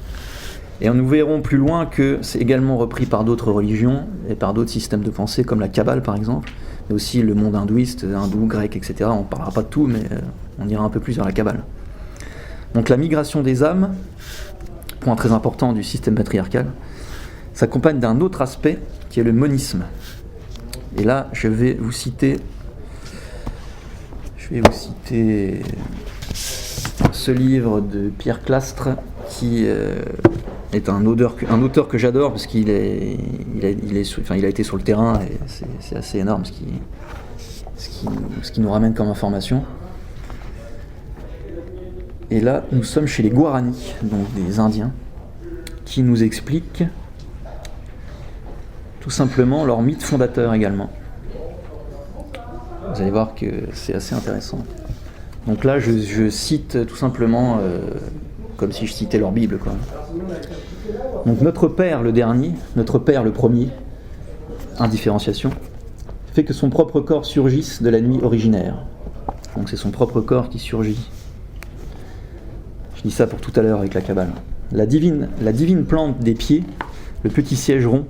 Et nous verrons plus loin que c'est également repris par d'autres religions et par d'autres systèmes de pensée, comme la Kabbale par exemple, mais aussi le monde hindouiste, hindou, grec, etc. On ne parlera pas de tout, mais on ira un peu plus vers la Kabbale. Donc la migration des âmes, point très important du système patriarcal, s'accompagne d'un autre aspect qui est le monisme. Et là, je vais vous citer ce livre de Pierre Clastres, qui est un auteur que j'adore, parce qu'il il a été sur le terrain, et c'est assez énorme ce qui nous ramène comme information. Et là, nous sommes chez les Guaranis, donc des Indiens, qui nous expliquent tout simplement leur mythe fondateur également. Vous allez voir que c'est assez intéressant. Donc là, je cite tout simplement comme si je citais leur Bible, quoi. Donc notre Père, le dernier, notre Père, le premier, indifférenciation, fait que son propre corps surgisse de la nuit originaire. Donc c'est son propre corps qui surgit. Je dis ça pour tout à l'heure avec la Kabbale. La divine plante des pieds, le petit siège rond,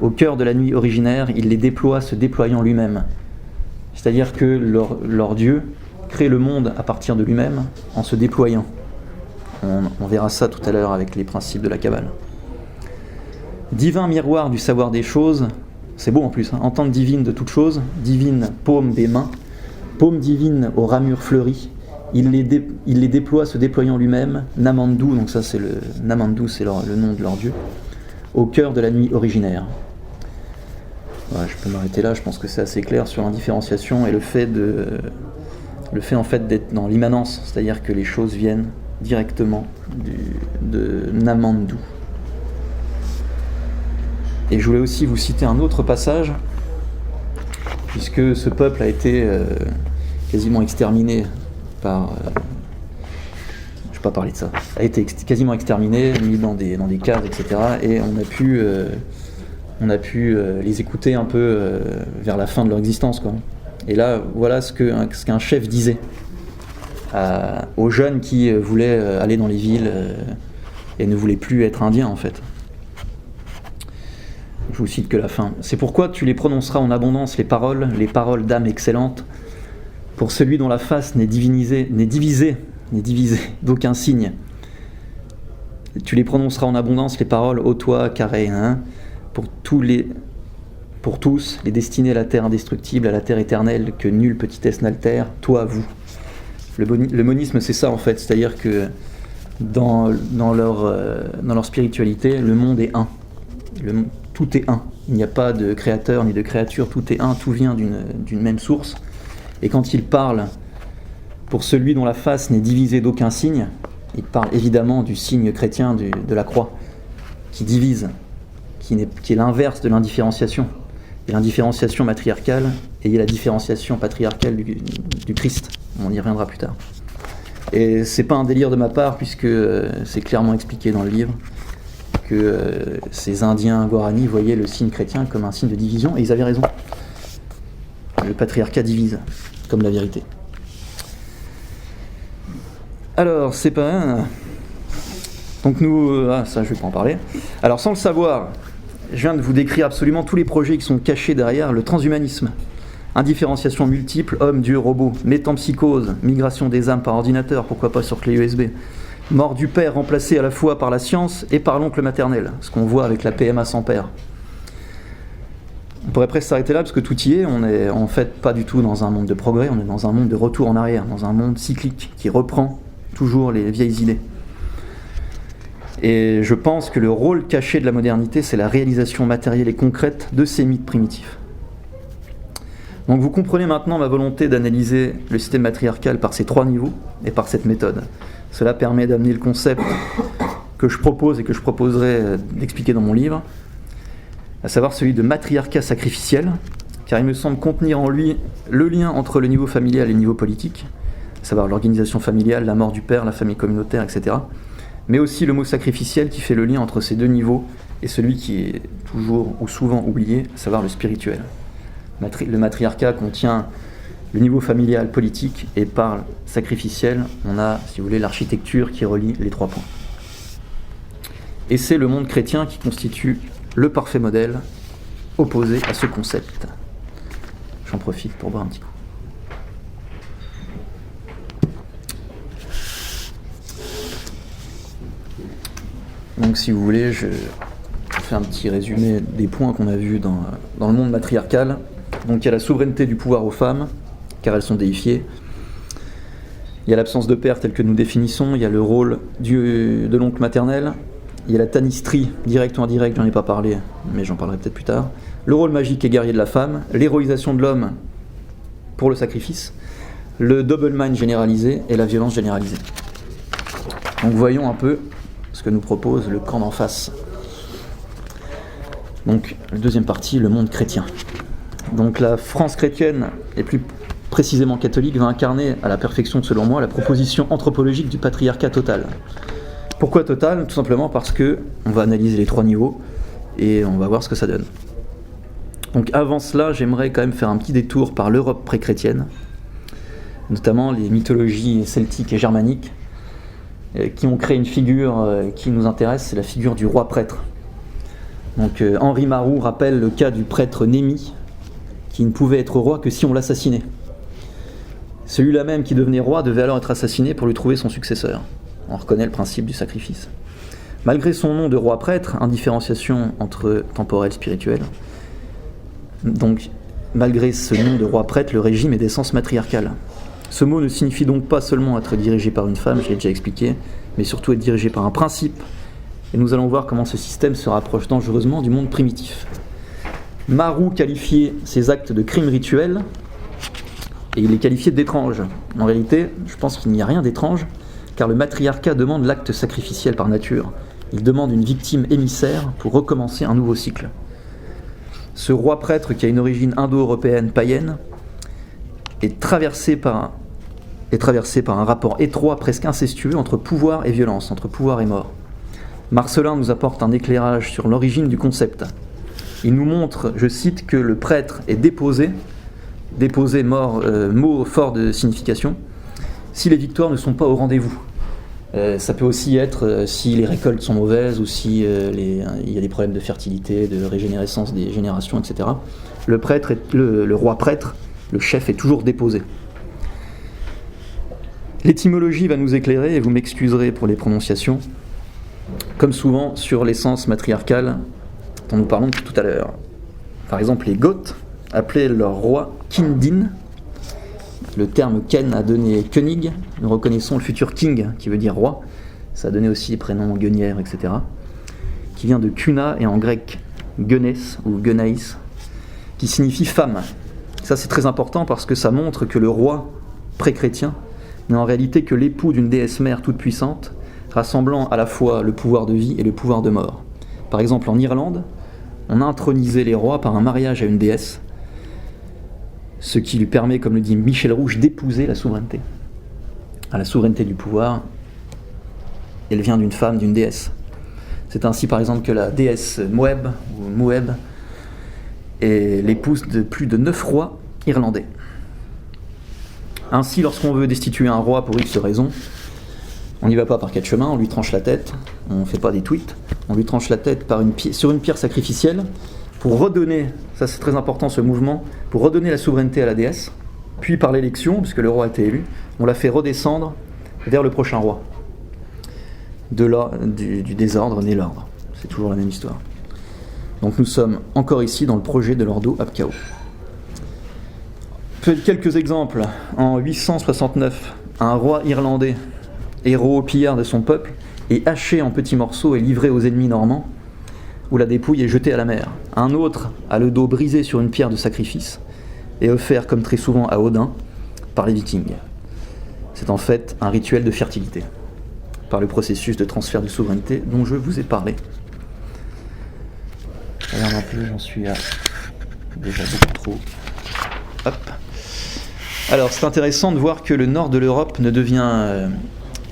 au cœur de la nuit originaire, il les déploie se déployant lui-même. C'est-à-dire que leur Dieu crée le monde à partir de lui-même en se déployant. On verra ça tout à l'heure avec les principes de la Kabbale. Divin miroir du savoir des choses, c'est beau en plus, hein, entente divine de toutes choses, divine paume des mains, paume divine aux ramures fleuries, il les déploie se déployant lui-même, Namandu, donc ça c'est le nom de leur Dieu, au cœur de la nuit originaire. Voilà, je peux m'arrêter là, je pense que c'est assez clair sur l'indifférenciation et le fait en fait d'être dans l'immanence, c'est-à-dire que les choses viennent directement de Namandu. Et je voulais aussi vous citer un autre passage, puisque ce peuple a été quasiment exterminé par... je ne vais pas parler de ça. A été quasiment exterminé, mis dans des caves, etc. Et on a pu les écouter un peu vers la fin de leur existence, quoi. Et là, voilà ce qu'un chef disait aux jeunes qui voulaient aller dans les villes et ne voulaient plus être indiens, en fait. Je vous cite que la fin. C'est pourquoi tu les prononceras en abondance les paroles d'âme excellente, pour celui dont la face n'est divisée d'aucun signe. Tu les prononceras en abondance les paroles ô toi, carré, hein, pour tous, les destinés à la terre indestructible, à la terre éternelle, que nulle petitesse n'altère, toi, vous. Le monisme, c'est ça en fait, c'est-à-dire que dans leur spiritualité, le monde est un. Tout est un. Il n'y a pas de créateur ni de créature, tout est un, tout vient d'une même source. Et quand il parle pour celui dont la face n'est divisée d'aucun signe, il parle évidemment du signe chrétien de la croix, qui divise, qui est l'inverse de l'indifférenciation. Et l'indifférenciation matriarcale et la différenciation patriarcale du Christ. On y reviendra plus tard. Et c'est pas un délire de ma part, puisque c'est clairement expliqué dans le livre que ces Indiens Guarani voyaient le signe chrétien comme un signe de division, et ils avaient raison. Le patriarcat divise, comme la vérité. Alors, c'est pas... Donc nous... ça, je vais pas en parler. Alors, sans le savoir, je viens de vous décrire absolument tous les projets qui sont cachés derrière le transhumanisme. Indifférenciation multiple, homme, dieu, robot, métempsychose, migration des âmes par ordinateur, pourquoi pas sur clé USB, mort du père remplacé à la fois par la science et par l'oncle maternel, ce qu'on voit avec la PMA sans père. On pourrait presque s'arrêter là parce que tout y est, on est en fait pas du tout dans un monde de progrès, on est dans un monde de retour en arrière, dans un monde cyclique qui reprend toujours les vieilles idées. Et je pense que le rôle caché de la modernité, c'est la réalisation matérielle et concrète de ces mythes primitifs. Donc vous comprenez maintenant ma volonté d'analyser le système matriarcal par ces trois niveaux et par cette méthode. Cela permet d'amener le concept que je propose et que je proposerai d'expliquer dans mon livre, à savoir celui de matriarcat sacrificiel, car il me semble contenir en lui le lien entre le niveau familial et le niveau politique, à savoir l'organisation familiale, la mort du père, la famille communautaire, etc., mais aussi le mot sacrificiel qui fait le lien entre ces deux niveaux et celui qui est toujours ou souvent oublié, à savoir le spirituel. Le matriarcat contient le niveau familial, politique, et par sacrificiel, on a, si vous voulez, l'architecture qui relie les trois points. Et c'est le monde chrétien qui constitue le parfait modèle opposé à ce concept. J'en profite pour boire un petit coup. Donc si vous voulez, je fais un petit résumé des points qu'on a vus dans le monde matriarcal. Donc il y a la souveraineté du pouvoir aux femmes, car elles sont déifiées. Il y a l'absence de père tel que nous définissons, il y a le rôle de l'oncle maternel, il y a la tanistrie, directe ou indirecte, j'en ai pas parlé, mais j'en parlerai peut-être plus tard. Le rôle magique et guerrier de la femme, l'héroïsation de l'homme pour le sacrifice, le double mind généralisé et la violence généralisée. Donc voyons un peu ce que nous propose le camp d'en face. Donc la deuxième partie, le monde chrétien. Donc la France chrétienne, et plus précisément catholique, va incarner à la perfection, selon moi, la proposition anthropologique du patriarcat total. Pourquoi total ? Tout simplement parce que on va analyser les trois niveaux et on va voir ce que ça donne. Donc avant cela, j'aimerais quand même faire un petit détour par l'Europe pré-chrétienne, notamment les mythologies celtiques et germaniques, qui ont créé une figure qui nous intéresse, c'est la figure du roi prêtre. Donc Henri Marou rappelle le cas du prêtre Némi, qui ne pouvait être roi que si on l'assassinait. Celui-là même qui devenait roi devait alors être assassiné pour lui trouver son successeur. On reconnaît le principe du sacrifice. Malgré son nom de roi prêtre, indifférenciation entre temporel et spirituel, donc malgré ce nom de roi prêtre, le régime est d'essence matriarcale. Ce mot ne signifie donc pas seulement être dirigé par une femme, je l'ai déjà expliqué, mais surtout être dirigé par un principe. Et nous allons voir comment ce système se rapproche dangereusement du monde primitif. Marou qualifiait ces actes de crimes rituels, et il les qualifiait d'étranges. En réalité, je pense qu'il n'y a rien d'étrange, car le matriarcat demande l'acte sacrificiel par nature. Il demande une victime émissaire pour recommencer un nouveau cycle. Ce roi prêtre, qui a une origine indo-européenne païenne, est traversé par un rapport étroit, presque incestueux, entre pouvoir et violence, entre pouvoir et mort. Marcelin nous apporte un éclairage sur l'origine du concept. Il nous montre, je cite, que le prêtre est déposé mort, mot fort de signification, si les victoires ne sont pas au rendez-vous. Ça peut aussi être si les récoltes sont mauvaises ou si il y a des problèmes de fertilité, de régénérescence des générations, etc. Le prêtre, le roi prêtre, le chef est toujours déposé. L'étymologie va nous éclairer, et vous m'excuserez pour les prononciations, comme souvent sur l'essence matriarcale dont nous parlons depuis tout à l'heure. Par exemple, les Goths appelaient leur roi Kindin. Le terme Ken a donné König. Nous reconnaissons le futur king, qui veut dire roi. Ça a donné aussi les prénoms Guenière, etc. Qui vient de Kuna et en grec Genes ou Genaïs, qui signifie femme. Ça, c'est très important parce que ça montre que le roi pré-chrétien n'est en réalité que l'époux d'une déesse mère toute puissante, rassemblant à la fois le pouvoir de vie et le pouvoir de mort. Par exemple, en Irlande, on a intronisé les rois par un mariage à une déesse, ce qui lui permet, comme le dit Michel Rouge, d'épouser la souveraineté. À la souveraineté du pouvoir, elle vient d'une femme, d'une déesse. C'est ainsi, par exemple, que la déesse Moeb, ou Moeb, est l'épouse de plus de 9 rois irlandais. Ainsi, lorsqu'on veut destituer un roi pour X raison, on n'y va pas par 4 chemins, on lui tranche la tête, on ne fait pas des tweets, on lui tranche la tête sur une pierre sacrificielle pour redonner, ça c'est très important ce mouvement, pour redonner la souveraineté à la déesse, puis par l'élection, puisque le roi a été élu, on la fait redescendre vers le prochain roi. De là, du désordre naît l'ordre. C'est toujours la même histoire. Donc nous sommes encore ici dans le projet de l'ordo ab chaos. Quelques exemples. En 869, un roi irlandais, héros pillard de son peuple, est haché en petits morceaux et livré aux ennemis normands, où la dépouille est jetée à la mer. Un autre a le dos brisé sur une pierre de sacrifice et offert, comme très souvent à Odin, par les Vikings. C'est en fait un rituel de fertilité, par le processus de transfert de souveraineté dont je vous ai parlé. Regarde un peu, j'en suis à déjà beaucoup trop. Hop. Alors c'est intéressant de voir que le nord de l'Europe ne devient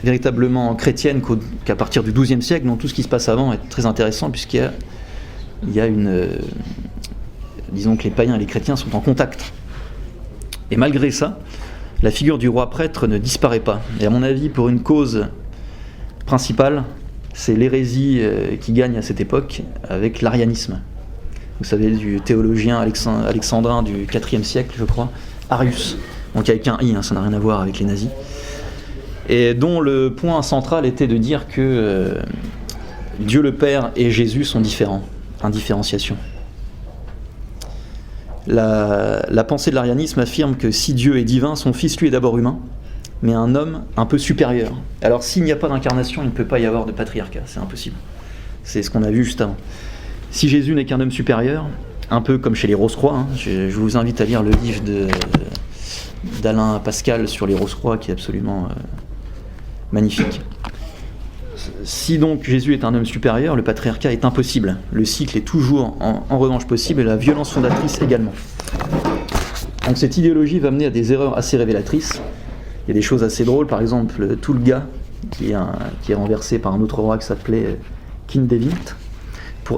véritablement chrétienne qu'à partir du XIIe siècle, donc tout ce qui se passe avant est très intéressant puisqu'il y a une... disons que les païens et les chrétiens sont en contact. Et malgré ça, la figure du roi prêtre ne disparaît pas. Et à mon avis, pour une cause principale, c'est l'hérésie qui gagne à cette époque avec l'arianisme. Vous savez, du théologien alexandrin du IVe siècle, je crois, Arius, donc avec un I, ça n'a rien à voir avec les nazis, et dont le point central était de dire que Dieu le Père et Jésus sont différents, indifférenciation. La pensée de l'arianisme affirme que si Dieu est divin, son Fils lui est d'abord humain, mais un homme un peu supérieur. Alors s'il n'y a pas d'incarnation, il ne peut pas y avoir de patriarcat, c'est impossible. C'est ce qu'on a vu juste avant. Si Jésus n'est qu'un homme supérieur, un peu comme chez les Rose-Croix, je vous invite à lire le livre d'Alain Pascal sur les Rose-Croix, qui est absolument magnifique. Si donc Jésus est un homme supérieur, le patriarcat est impossible. Le cycle est toujours en revanche possible et la violence fondatrice également. Donc cette idéologie va mener à des erreurs assez révélatrices. Il y a des choses assez drôles, par exemple Toulga, qui est renversé par un autre roi qui s'appelait Kindevint.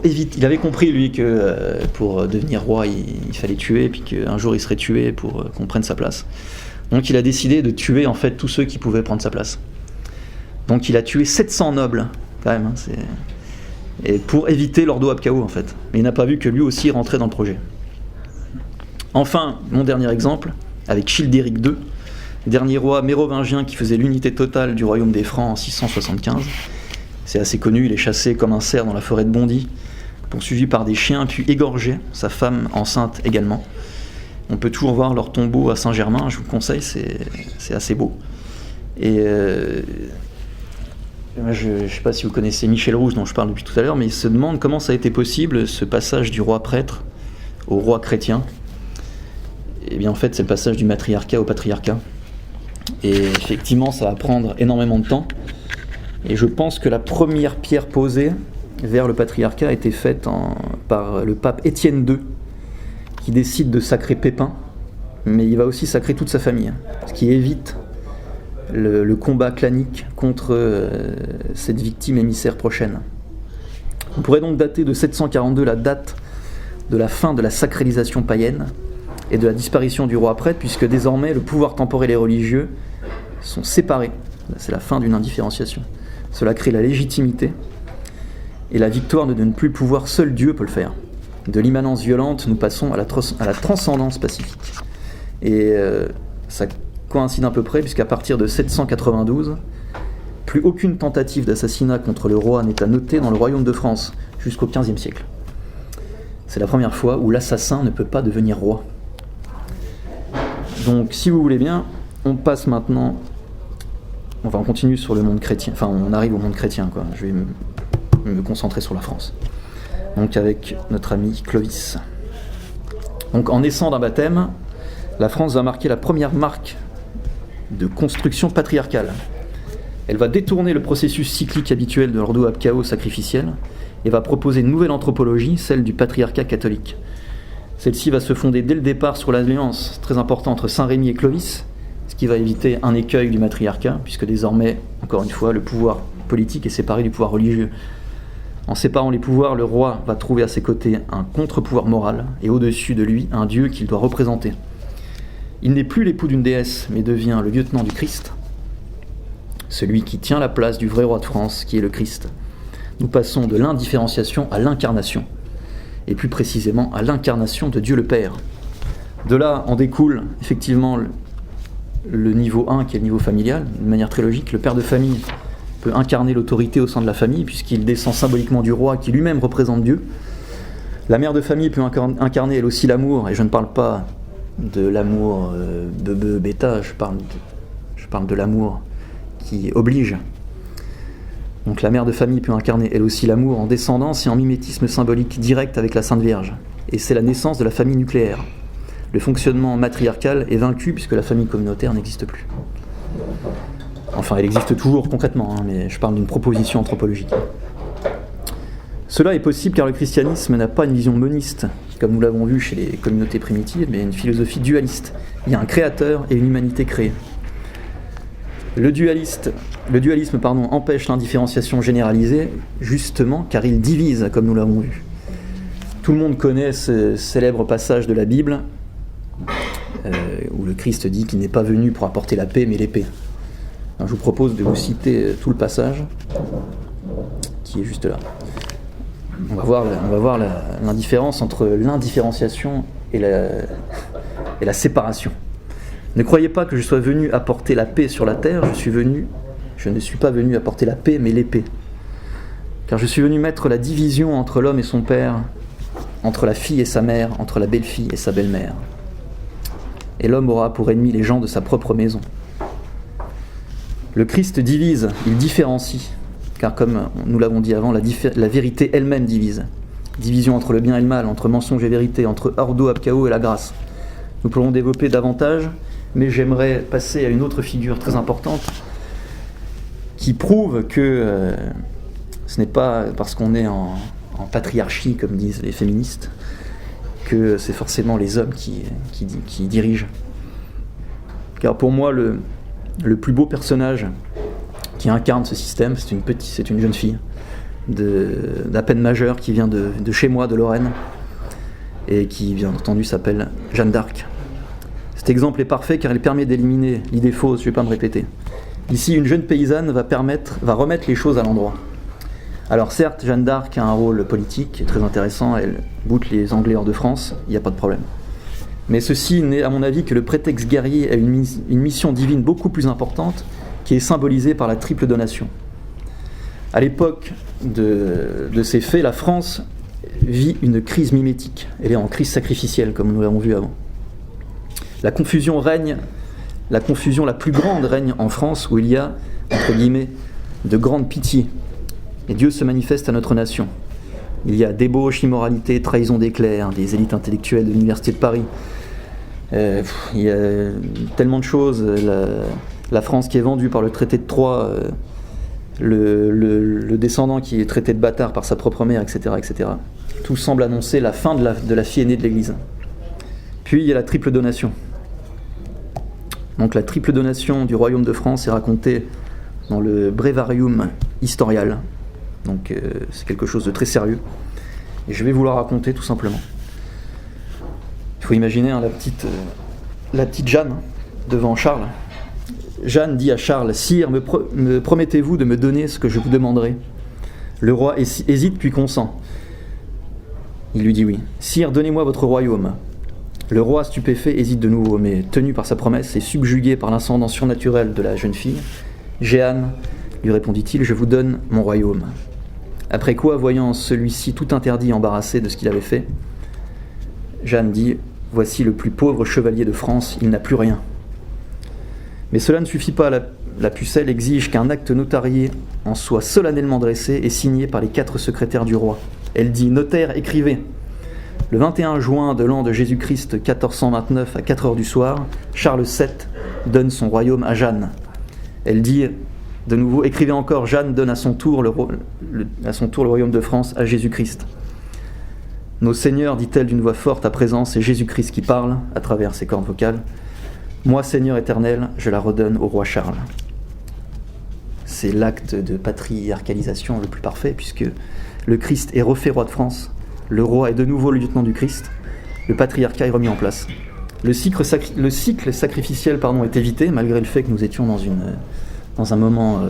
Il avait compris lui que pour devenir roi il fallait tuer, et puis qu'un jour il serait tué pour qu'on prenne sa place. Donc il a décidé de tuer en fait tous ceux qui pouvaient prendre sa place. Donc il a tué 700 nobles, quand même, et pour éviter l'ordo ab chao, en fait. Mais il n'a pas vu que lui aussi rentrait dans le projet. Enfin, mon dernier exemple, avec Childéric II, dernier roi mérovingien qui faisait l'unité totale du royaume des Francs en 675. C'est assez connu, il est chassé comme un cerf dans la forêt de Bondy, poursuivi par des chiens, puis égorgé, sa femme enceinte également. On peut toujours voir leur tombeau à Saint-Germain, je vous le conseille, c'est assez beau. Et... je ne sais pas si vous connaissez Michel Rousse, dont je parle depuis tout à l'heure, mais il se demande comment ça a été possible, ce passage du roi prêtre au roi chrétien. Et bien en fait, c'est le passage du matriarcat au patriarcat. Et effectivement, ça va prendre énormément de temps. Et je pense que la première pierre posée vers le patriarcat a été faite par le pape Étienne II, qui décide de sacrer Pépin, mais il va aussi sacrer toute sa famille, ce qui évite le combat clanique contre cette victime émissaire prochaine. On pourrait donc dater de 742 la date de la fin de la sacralisation païenne et de la disparition du roi prêtre, puisque désormais le pouvoir temporel et religieux sont séparés. C'est la fin d'une indifférenciation. Cela crée la légitimité et la victoire ne donne plus le pouvoir, seul Dieu peut le faire. De l'immanence violente, nous passons à la transcendance pacifique. Et ça coïncide à peu près, puisqu'à partir de 792, plus aucune tentative d'assassinat contre le roi n'est à noter dans le royaume de France, jusqu'au XVe siècle. C'est la première fois où l'assassin ne peut pas devenir roi. Donc, si vous voulez bien, on passe maintenant... Enfin, on continue sur le monde chrétien. Enfin, on arrive au monde chrétien, quoi. Je vais me concentrer sur la France. Donc, avec notre ami Clovis. Donc, en naissant d'un baptême, la France va marquer la première marque de construction patriarcale. Elle va détourner le processus cyclique habituel de l'ordo ab chao sacrificiel et va proposer une nouvelle anthropologie, celle du patriarcat catholique. Celle-ci va se fonder dès le départ sur l'alliance très importante entre Saint-Rémy et Clovis, ce qui va éviter un écueil du matriarcat, puisque désormais, encore une fois, le pouvoir politique est séparé du pouvoir religieux. En séparant les pouvoirs, le roi va trouver à ses côtés un contre-pouvoir moral et au-dessus de lui un dieu qu'il doit représenter. Il n'est plus l'époux d'une déesse, mais devient le lieutenant du Christ, celui qui tient la place du vrai roi de France, qui est le Christ. Nous passons de l'indifférenciation à l'incarnation, et plus précisément à l'incarnation de Dieu le Père. De là en découle effectivement le niveau 1, qui est le niveau familial, de manière très logique. Le père de famille peut incarner l'autorité au sein de la famille, puisqu'il descend symboliquement du roi, qui lui-même représente Dieu. La mère de famille peut incarner elle aussi l'amour, et je ne parle pas de l'amour bêta, je parle de l'amour qui oblige. Donc la mère de famille peut incarner elle aussi l'amour en descendance et en mimétisme symbolique direct avec la Sainte Vierge. Et c'est la naissance de la famille nucléaire. Le fonctionnement matriarcal est vaincu puisque la famille communautaire n'existe plus. Enfin, elle existe toujours concrètement, mais je parle d'une proposition anthropologique. Cela est possible car le christianisme n'a pas une vision moniste comme nous l'avons vu chez les communautés primitives, mais une philosophie dualiste. Il y a un créateur et une humanité créée. Le dualisme empêche l'indifférenciation généralisée, justement car il divise, comme nous l'avons vu. Tout le monde connaît ce célèbre passage de la Bible où le Christ dit qu'il n'est pas venu pour apporter la paix, mais l'épée. Alors, je vous propose de vous citer tout le passage qui est juste là. On va voir l'indifférence entre l'indifférenciation et la séparation. Ne croyez pas que je sois venu apporter la paix sur la terre, je ne suis pas venu apporter la paix, mais l'épée. Car je suis venu mettre la division entre l'homme et son père, entre la fille et sa mère, entre la belle-fille et sa belle-mère. Et l'homme aura pour ennemi les gens de sa propre maison. Le Christ divise, il différencie, car comme nous l'avons dit avant, la vérité elle-même divise. Division entre le bien et le mal, entre mensonge et vérité, entre ordo, abkao et la grâce. Nous pourrons développer davantage, mais j'aimerais passer à une autre figure très importante qui prouve que ce n'est pas parce qu'on est en patriarchie, comme disent les féministes, que c'est forcément les hommes qui dirigent. Car pour moi, le plus beau personnage qui incarne ce système, c'est une jeune fille d'à peine majeure qui vient de chez moi, de Lorraine, et qui, bien entendu, s'appelle Jeanne d'Arc. Cet exemple est parfait car il permet d'éliminer l'idée fausse, je ne vais pas me répéter. Ici, une jeune paysanne va remettre les choses à l'endroit. Alors certes, Jeanne d'Arc a un rôle politique très intéressant, elle boute les Anglais hors de France, il n'y a pas de problème. Mais ceci n'est à mon avis que le prétexte guerrier à une mission divine beaucoup plus importante qui est symbolisée par la triple donation. À l'époque de ces faits, la France vit une crise mimétique, elle est en crise sacrificielle comme nous l'avons vu avant. La confusion la plus grande règne en France où il y a, entre guillemets, de grandes pitiés. Et Dieu se manifeste à notre nation. Il y a débauche, immoralité, trahison des clercs, des élites intellectuelles de l'Université de Paris. Il y a tellement de choses. La France qui est vendue par le traité de Troyes, le descendant qui est traité de bâtard par sa propre mère, etc., etc. Tout semble annoncer la fin de la fille aînée de l'Église. Puis il y a la triple donation. Donc la triple donation du royaume de France est racontée dans le Breviarium Historial. Donc c'est quelque chose de très sérieux. Et je vais vous la raconter tout simplement. Il faut imaginer la petite Jeanne devant Charles. Jeanne dit à Charles: « Sire, me promettez-vous de me donner ce que je vous demanderai ?» Le roi hésite puis consent. Il lui dit oui. « Sire, donnez-moi votre royaume. » Le roi, stupéfait, hésite de nouveau, mais tenu par sa promesse et subjugué par l'incendant surnaturel de la jeune fille, « Jeanne, lui répondit-il, je vous donne mon royaume. » Après quoi, voyant celui-ci tout interdit et embarrassé de ce qu'il avait fait, Jeanne dit: « Voici le plus pauvre chevalier de France, il n'a plus rien. » Mais cela ne suffit pas, la pucelle exige qu'un acte notarié en soit solennellement dressé et signé par les 4 secrétaires du roi. Elle dit: « Notaire, écrivez. » Le 21 juin de l'an de Jésus-Christ 1429 à 4 heures du soir, Charles VII donne son royaume à Jeanne. Elle dit de nouveau: « Écrivez encore, Jeanne donne à son tour le royaume de France à Jésus-Christ. » Nos seigneurs, dit-elle d'une voix forte à présent, c'est Jésus-Christ qui parle à travers ses cordes vocales. Moi, Seigneur éternel, je la redonne au roi Charles. C'est l'acte de patriarcalisation le plus parfait, puisque le Christ est refait roi de France, le roi est de nouveau le lieutenant du Christ, le patriarcat est remis en place. Le cycle sacrificiel est évité, malgré le fait que nous étions dans un moment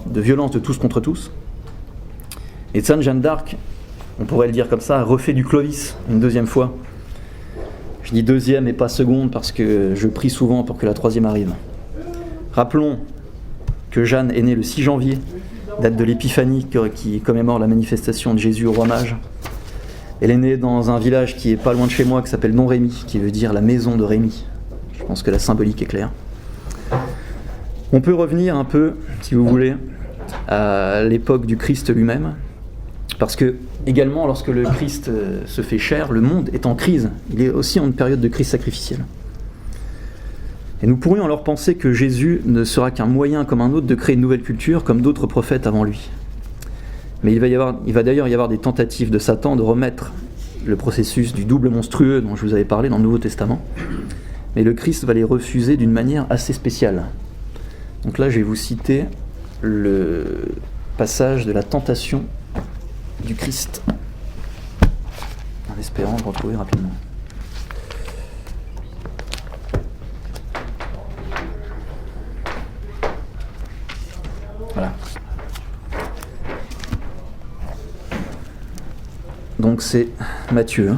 de violence de tous contre tous. Et Sainte Jeanne d'Arc, on pourrait le dire comme ça, a refait du Clovis une deuxième fois. Je dis deuxième et pas seconde parce que je prie souvent pour que la troisième arrive. Rappelons que Jeanne est née le 6 janvier, date de l'Épiphanie qui commémore la manifestation de Jésus au roi mage. Elle est née dans un village qui est pas loin de chez moi, qui s'appelle Domrémy, qui veut dire la maison de Rémy. Je pense que la symbolique est claire. On peut revenir un peu, si vous voulez, à l'époque du Christ lui-même, parce que, également, lorsque le Christ se fait chair, le monde est en crise. Il est aussi en une période de crise sacrificielle. Et nous pourrions alors penser que Jésus ne sera qu'un moyen comme un autre de créer une nouvelle culture, comme d'autres prophètes avant lui. Mais il va d'ailleurs y avoir des tentatives de Satan de remettre le processus du double monstrueux dont je vous avais parlé dans le Nouveau Testament. Mais le Christ va les refuser d'une manière assez spéciale. Donc là, je vais vous citer le passage de la tentation du Christ, en espérant le retrouver rapidement. Voilà. Donc c'est Matthieu.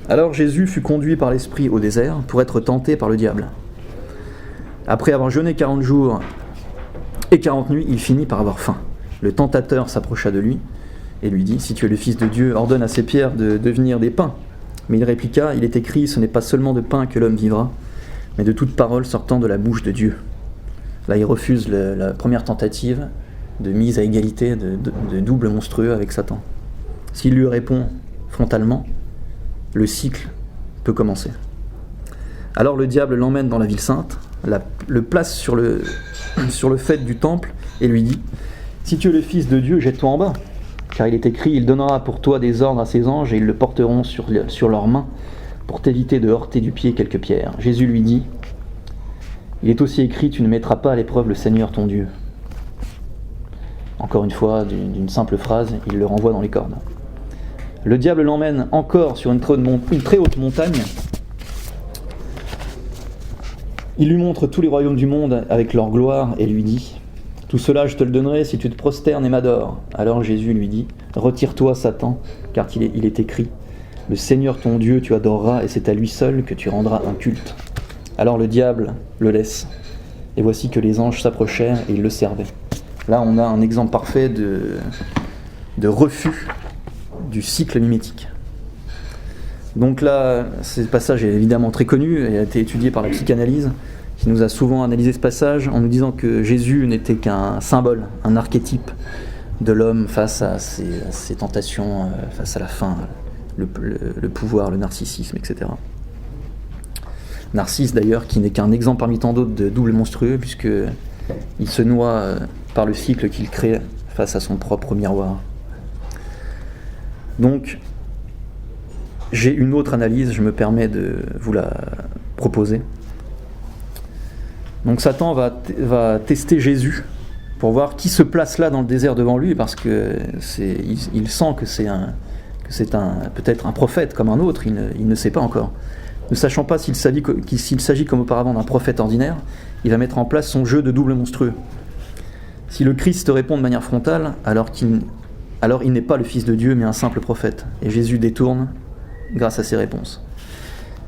Alors Jésus fut conduit par l'Esprit au désert pour être tenté par le diable. Après avoir jeûné 40 jours et 40 nuits, il finit par avoir faim. Le tentateur s'approcha de lui et lui dit « Si tu es le Fils de Dieu, ordonne à ces pierres de devenir des pains. » Mais il répliqua « Il est écrit, ce n'est pas seulement de pain que l'homme vivra, mais de toute parole sortant de la bouche de Dieu. » Là, il refuse la première tentative de mise à égalité, de double monstrueux avec Satan. S'il lui répond frontalement, le cycle peut commencer. Alors le diable l'emmène dans la ville sainte, le place sur le faîte du temple et lui dit « Si tu es le Fils de Dieu, jette-toi en bas, car il est écrit, il donnera pour toi des ordres à ses anges et ils le porteront sur leurs mains pour t'éviter de heurter du pied quelques pierres. » Jésus lui dit « Il est aussi écrit, tu ne mettras pas à l'épreuve le Seigneur ton Dieu. » Encore une fois, d'une simple phrase, il le renvoie dans les cordes. Le diable l'emmène encore sur une très haute montagne. Il lui montre tous les royaumes du monde avec leur gloire et lui dit « Tout cela je te le donnerai si tu te prosternes et m'adores. » Alors Jésus lui dit « Retire-toi Satan, car il est écrit « Le Seigneur ton Dieu tu adoreras et c'est à lui seul que tu rendras un culte. » Alors le diable le laisse. Et voici que les anges s'approchèrent et ils le servaient. Là on a un exemple parfait de refus du cycle mimétique. Donc là, ce passage est évidemment très connu et a été étudié par la psychanalyse, qui nous a souvent analysé ce passage en nous disant que Jésus n'était qu'un symbole, un archétype de l'homme face à ses tentations, face à la faim, le pouvoir, le narcissisme, etc. Narcisse d'ailleurs, qui n'est qu'un exemple parmi tant d'autres de double monstrueux, puisqu'il se noie par le cycle qu'il crée face à son propre miroir. Donc, j'ai une autre analyse, je me permets de vous la proposer. Donc Satan va tester Jésus pour voir qui se place là dans le désert devant lui, parce que il sent que c'est peut-être un prophète comme un autre, il ne sait pas encore. Ne sachant pas s'il s'agit comme auparavant d'un prophète ordinaire, il va mettre en place son jeu de double monstrueux. Si le Christ répond de manière frontale, alors il n'est pas le Fils de Dieu, mais un simple prophète. Et Jésus détourne grâce à ses réponses.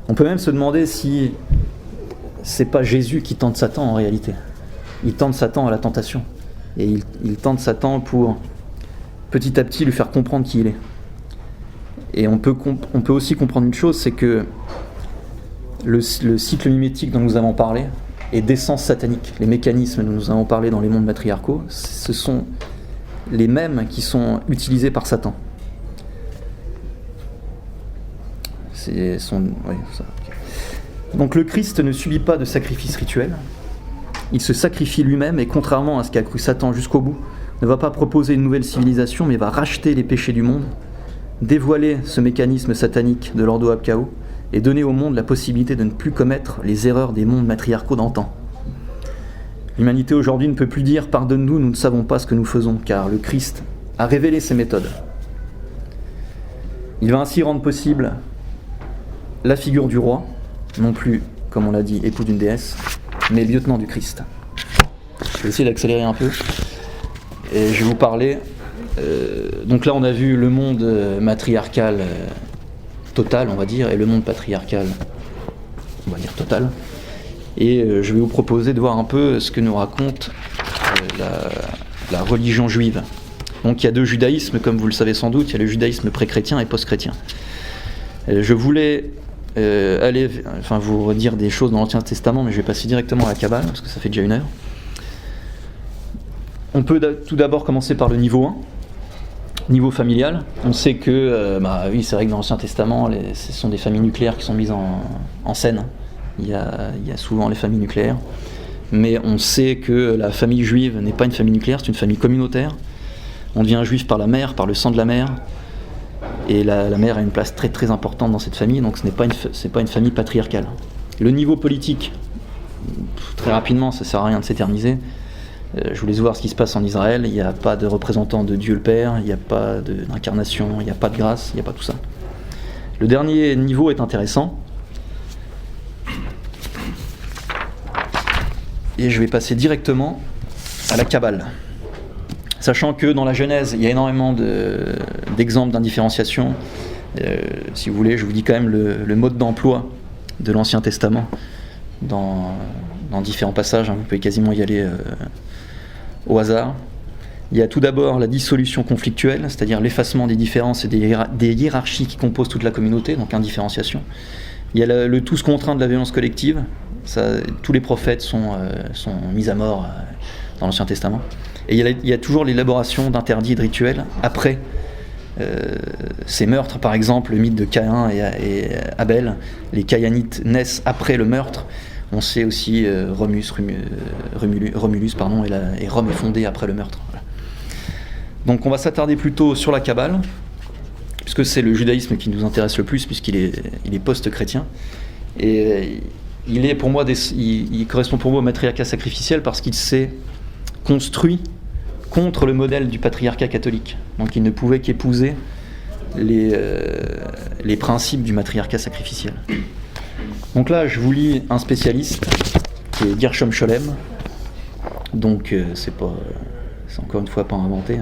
On peut même se demander si c'est pas Jésus qui tente Satan en réalité. Il tente Satan à la tentation. Et il tente Satan pour petit à petit lui faire comprendre qui il est. Et on peut aussi comprendre une chose, c'est que le cycle mimétique dont nous avons parlé est d'essence satanique. Les mécanismes dont nous avons parlé dans les mondes matriarcaux, ce sont les mêmes qui sont utilisés par Satan. Donc le Christ ne subit pas de sacrifice rituel. Il se sacrifie lui-même et contrairement à ce qu'a cru Satan jusqu'au bout, ne va pas proposer une nouvelle civilisation, mais va racheter les péchés du monde, dévoiler ce mécanisme satanique de l'ordo ab chaos et donner au monde la possibilité de ne plus commettre les erreurs des mondes matriarcaux d'antan. L'humanité aujourd'hui ne peut plus dire « Pardonne-nous, nous ne savons pas ce que nous faisons », car le Christ a révélé ses méthodes. Il va ainsi rendre possible la figure du roi, non plus, comme on l'a dit, époux d'une déesse, mais lieutenant du Christ. Je vais essayer d'accélérer un peu, et je vais vous parler... donc là, on a vu le monde matriarcal total, on va dire, et le monde patriarcal, on va dire total. Et je vais vous proposer de voir un peu ce que nous raconte la religion juive. Donc il y a deux judaïsmes, comme vous le savez sans doute, il y a le judaïsme pré-chrétien et post-chrétien. Je voulais vous redire des choses dans l'Ancien Testament, mais je vais passer directement à la Kabbale, parce que ça fait déjà 1 heure. On peut tout d'abord commencer par le niveau 1, niveau familial. On sait que, oui, c'est vrai que dans l'Ancien Testament, ce sont des familles nucléaires qui sont mises en scène. Il y a souvent les familles nucléaires. Mais on sait que la famille juive n'est pas une famille nucléaire, c'est une famille communautaire. On devient juif par la mère, par le sang de la mère. Et la mère a une place très très importante dans cette famille, donc ce n'est pas une famille patriarcale. Le niveau politique, très rapidement, ça ne sert à rien de s'éterniser. Je vous laisse voir ce qui se passe en Israël. Il n'y a pas de représentant de Dieu le Père, il n'y a pas d'incarnation, il n'y a pas de grâce, il n'y a pas tout ça. Le dernier niveau est intéressant. Et je vais passer directement à la Kabbale. Sachant que dans la Genèse, il y a énormément d'exemples d'indifférenciation. Si vous voulez, je vous dis quand même le mode d'emploi de l'Ancien Testament dans différents passages. Vous pouvez quasiment y aller au hasard. Il y a tout d'abord la dissolution conflictuelle, c'est-à-dire l'effacement des différences et des hiérarchies qui composent toute la communauté, donc indifférenciation. Il y a le tous contraint de la violence collective. Tous les prophètes sont mis à mort dans l'Ancien Testament. Et il y a toujours l'élaboration d'interdits et de rituels après ces meurtres. Par exemple, le mythe de Caïn et Abel. Les Caïnites naissent après le meurtre. On sait aussi Romulus, et Rome est fondée après le meurtre. Voilà. Donc on va s'attarder plutôt sur la Kabbale, puisque c'est le judaïsme qui nous intéresse le plus, puisqu'il est post-chrétien. Et il correspond pour moi au matriarcat sacrificiel parce qu'il s'est construit contre le modèle du patriarcat catholique. Donc il ne pouvait qu'épouser les principes du matriarcat sacrificiel. Donc là, je vous lis un spécialiste qui est Gershom Scholem. Donc c'est encore une fois pas inventé.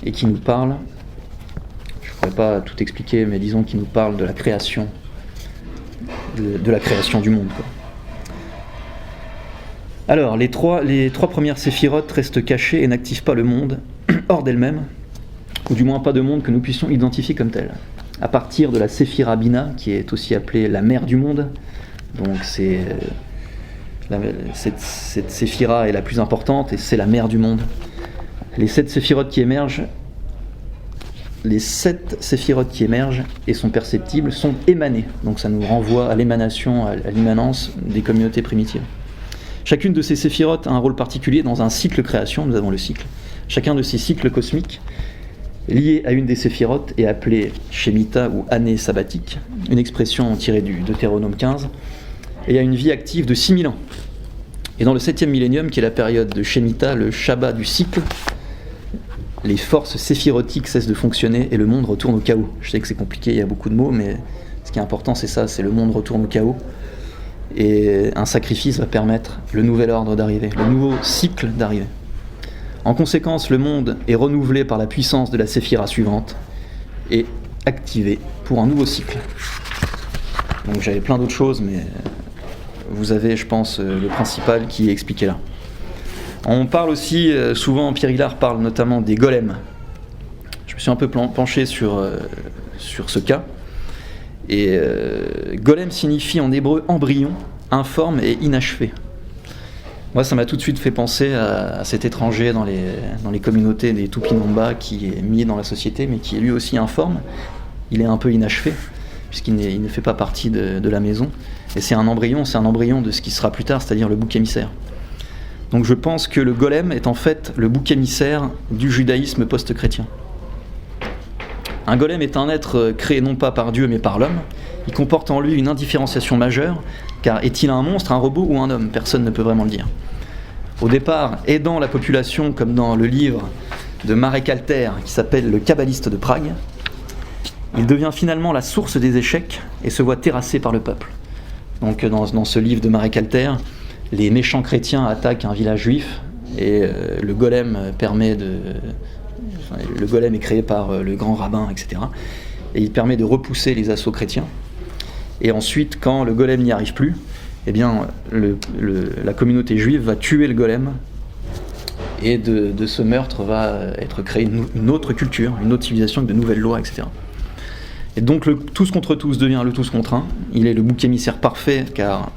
Et qui nous parle, je ne pourrais pas tout expliquer, mais disons qu'il nous parle de la création, de la création du monde, quoi. Alors, les trois premières séphirotes restent cachées et n'activent pas le monde hors d'elles-mêmes, ou du moins pas de monde que nous puissions identifier comme tel. À partir de la Séphira Bina, qui est aussi appelée la mère du monde, donc cette séphira est la plus importante et c'est la mère du monde. Les 7 séphirotes qui émergent et sont perceptibles sont émanées. Donc ça nous renvoie à l'émanation, à l'immanence des communautés primitives. Chacune de ces séphirotes a un rôle particulier dans un cycle création. Nous avons le cycle. Chacun de ces cycles cosmiques, lié à une des séphirotes, est appelé Shemitah ou année sabbatique, une expression tirée du Deutéronome 15, et a une vie active de 6000 ans. Et dans le 7e millénium, qui est la période de Shemitah, le Shabbat du cycle, les forces séphirotiques cessent de fonctionner et le monde retourne au chaos. Je sais que c'est compliqué, il y a beaucoup de mots, mais ce qui est important, c'est ça, c'est le monde retourne au chaos. Et un sacrifice va permettre le nouvel ordre d'arriver, le nouveau cycle d'arriver. En conséquence, le monde est renouvelé par la puissance de la séphira suivante et activé pour un nouveau cycle. Donc j'avais plein d'autres choses, mais vous avez, je pense, le principal qui est expliqué là. On parle aussi, souvent Pierre Hillard parle notamment des golems. Je me suis un peu penché sur ce cas. Et golem signifie en hébreu embryon, informe et inachevé. Moi, ça m'a tout de suite fait penser à cet étranger dans les communautés des Tupinamba qui est mis dans la société, mais qui est lui aussi informe. Il est un peu inachevé, puisqu'il ne fait pas partie de la maison. Et c'est un embryon de ce qui sera plus tard, c'est-à-dire le bouc émissaire. Donc je pense que le golem est en fait le bouc émissaire du judaïsme post-chrétien. Un golem est un être créé non pas par Dieu mais par l'homme. Il comporte en lui une indifférenciation majeure, car est-il un monstre, un robot ou un homme ? Personne ne peut vraiment le dire. Au départ, aidant la population, comme dans le livre de Marek Alter qui s'appelle Le Kabbaliste de Prague, il devient finalement la source des échecs et se voit terrassé par le peuple. Donc dans ce livre de Marek Alter, les méchants chrétiens attaquent un village juif et le golem est créé par le grand rabbin, etc. Et il permet de repousser les assauts chrétiens. Et ensuite, quand le golem n'y arrive plus, eh bien, la communauté juive va tuer le golem. Et de ce meurtre va être créée une autre culture, une autre civilisation avec de nouvelles lois, etc. Et donc le tous contre tous devient le tous contre un. Il est le bouc émissaire parfait, car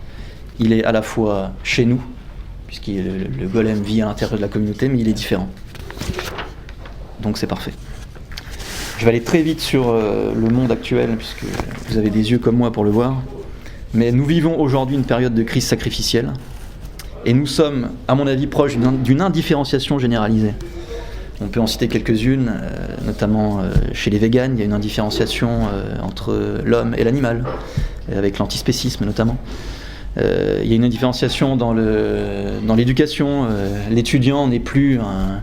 il est à la fois chez nous, puisque le golem vit à l'intérieur de la communauté, mais il est différent. Donc c'est parfait. Je vais aller très vite sur le monde actuel, puisque vous avez des yeux comme moi pour le voir. Mais nous vivons aujourd'hui une période de crise sacrificielle. Et nous sommes, à mon avis, proches d'une indifférenciation généralisée. On peut en citer quelques-unes, notamment chez les véganes, il y a une indifférenciation entre l'homme et l'animal, avec l'antispécisme notamment. Il y a une indifférenciation dans l'éducation. L'étudiant n'est plus un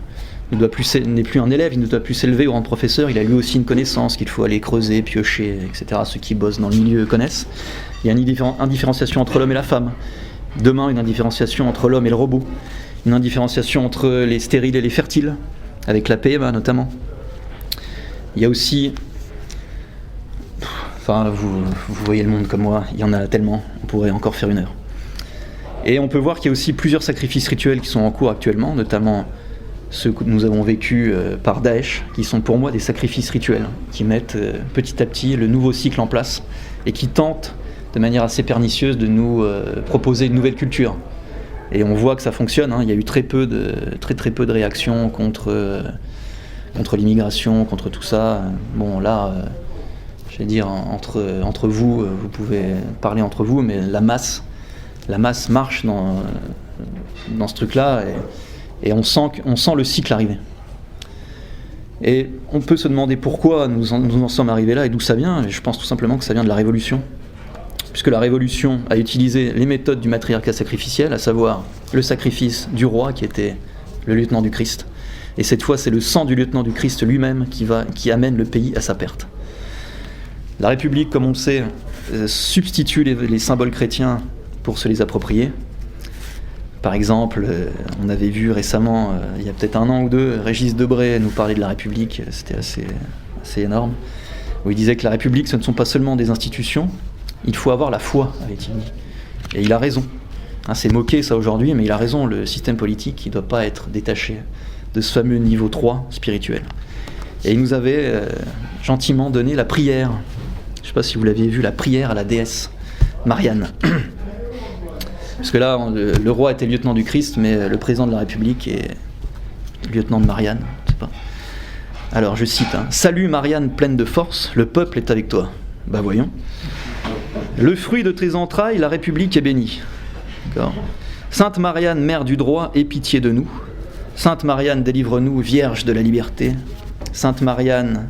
élève, il ne doit plus s'élever au rang de professeur, il a lui aussi une connaissance qu'il faut aller creuser, piocher, etc. Ceux qui bossent dans le milieu connaissent. Il y a une indifférenciation entre l'homme et la femme. Demain, une indifférenciation entre l'homme et le robot. Une indifférenciation entre les stériles et les fertiles, avec la PMA notamment. Il y a aussi... Enfin, vous voyez le monde comme moi, il y en a tellement, on pourrait encore faire 1 heure. Et on peut voir qu'il y a aussi plusieurs sacrifices rituels qui sont en cours actuellement, notamment ceux que nous avons vécus par Daesh, qui sont pour moi des sacrifices rituels, qui mettent petit à petit le nouveau cycle en place et qui tentent de manière assez pernicieuse de nous proposer une nouvelle culture. Et on voit que ça fonctionne, hein. Il y a eu très peu de réactions contre l'immigration, contre tout ça. Bon là, je vais dire, entre vous, vous pouvez parler entre vous, mais la masse marche dans ce truc-là, et on sent le cycle arriver. Et on peut se demander pourquoi nous en sommes arrivés là et d'où ça vient, et je pense tout simplement que ça vient de la Révolution. Puisque la Révolution a utilisé les méthodes du matriarcat sacrificiel, à savoir le sacrifice du roi qui était le lieutenant du Christ. Et cette fois, c'est le sang du lieutenant du Christ lui-même qui amène le pays à sa perte. La République, comme on le sait, substitue les symboles chrétiens pour se les approprier. Par exemple, on avait vu récemment, il y a peut-être 1 an ou 2, Régis Debray nous parler de la République, c'était assez énorme, où il disait que la République, ce ne sont pas seulement des institutions, il faut avoir la foi, avait-il dit. Et il a raison. Hein, c'est moqué ça aujourd'hui, mais il a raison, le système politique ne doit pas être détaché de ce fameux niveau 3 spirituel. Et il nous avait gentiment donné la prière. Je ne sais pas si vous l'aviez vu, la prière à la déesse Marianne. Parce que là, le roi était lieutenant du Christ, mais le président de la République est lieutenant de Marianne. Je sais pas. Alors, je cite, hein, « Salut Marianne pleine de force, le peuple est avec toi. » Bah voyons. « Le fruit de tes entrailles, la République est bénie. » D'accord. « Sainte Marianne, mère du droit, aie pitié de nous. Sainte Marianne, délivre-nous, vierge de la liberté. Sainte Marianne,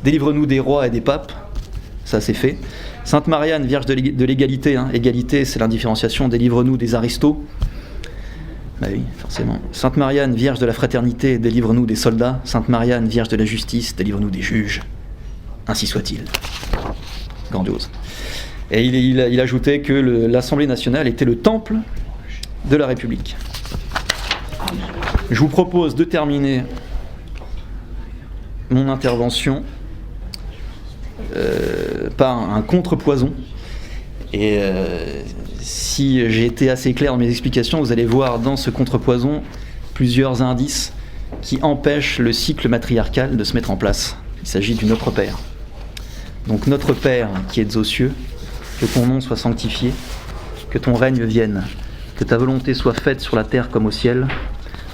délivre-nous des rois et des papes. » Ça, c'est fait. Sainte Marianne, vierge de l'égalité. Hein. Égalité, c'est l'indifférenciation. Délivre-nous des aristos. Bah oui, forcément. Sainte Marianne, vierge de la fraternité. Délivre-nous des soldats. Sainte Marianne, vierge de la justice. Délivre-nous des juges. Ainsi soit-il. Grandiose. Et il ajoutait que l'Assemblée nationale était le temple de la République. Je vous propose de terminer mon intervention par un contrepoison. Et si j'ai été assez clair dans mes explications, vous allez voir dans ce contrepoison plusieurs indices qui empêchent le cycle matriarcal de se mettre en place. Il s'agit du Notre Père. Donc Notre Père qui êtes aux cieux, que ton nom soit sanctifié, que ton règne vienne, que ta volonté soit faite sur la terre comme au ciel.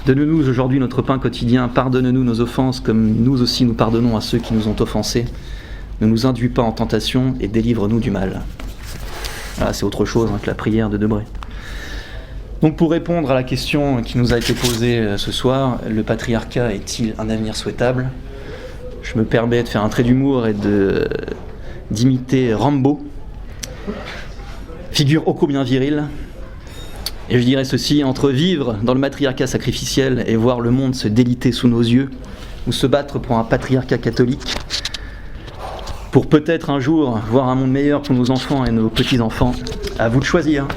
Donne-nous aujourd'hui notre pain quotidien, pardonne-nous nos offenses comme nous aussi nous pardonnons à ceux qui nous ont offensés. Ne nous induis pas en tentation et délivre-nous du mal. Voilà, c'est autre chose que la prière de Debray. Donc pour répondre à la question qui nous a été posée ce soir, le patriarcat est-il un avenir souhaitable ? Je me permets de faire un trait d'humour et d'imiter Rambo, figure ô combien virile. Et je dirais ceci, entre vivre dans le matriarcat sacrificiel et voir le monde se déliter sous nos yeux, ou se battre pour un patriarcat catholique, pour peut-être un jour voir un monde meilleur pour nos enfants et nos petits-enfants, à vous de choisir.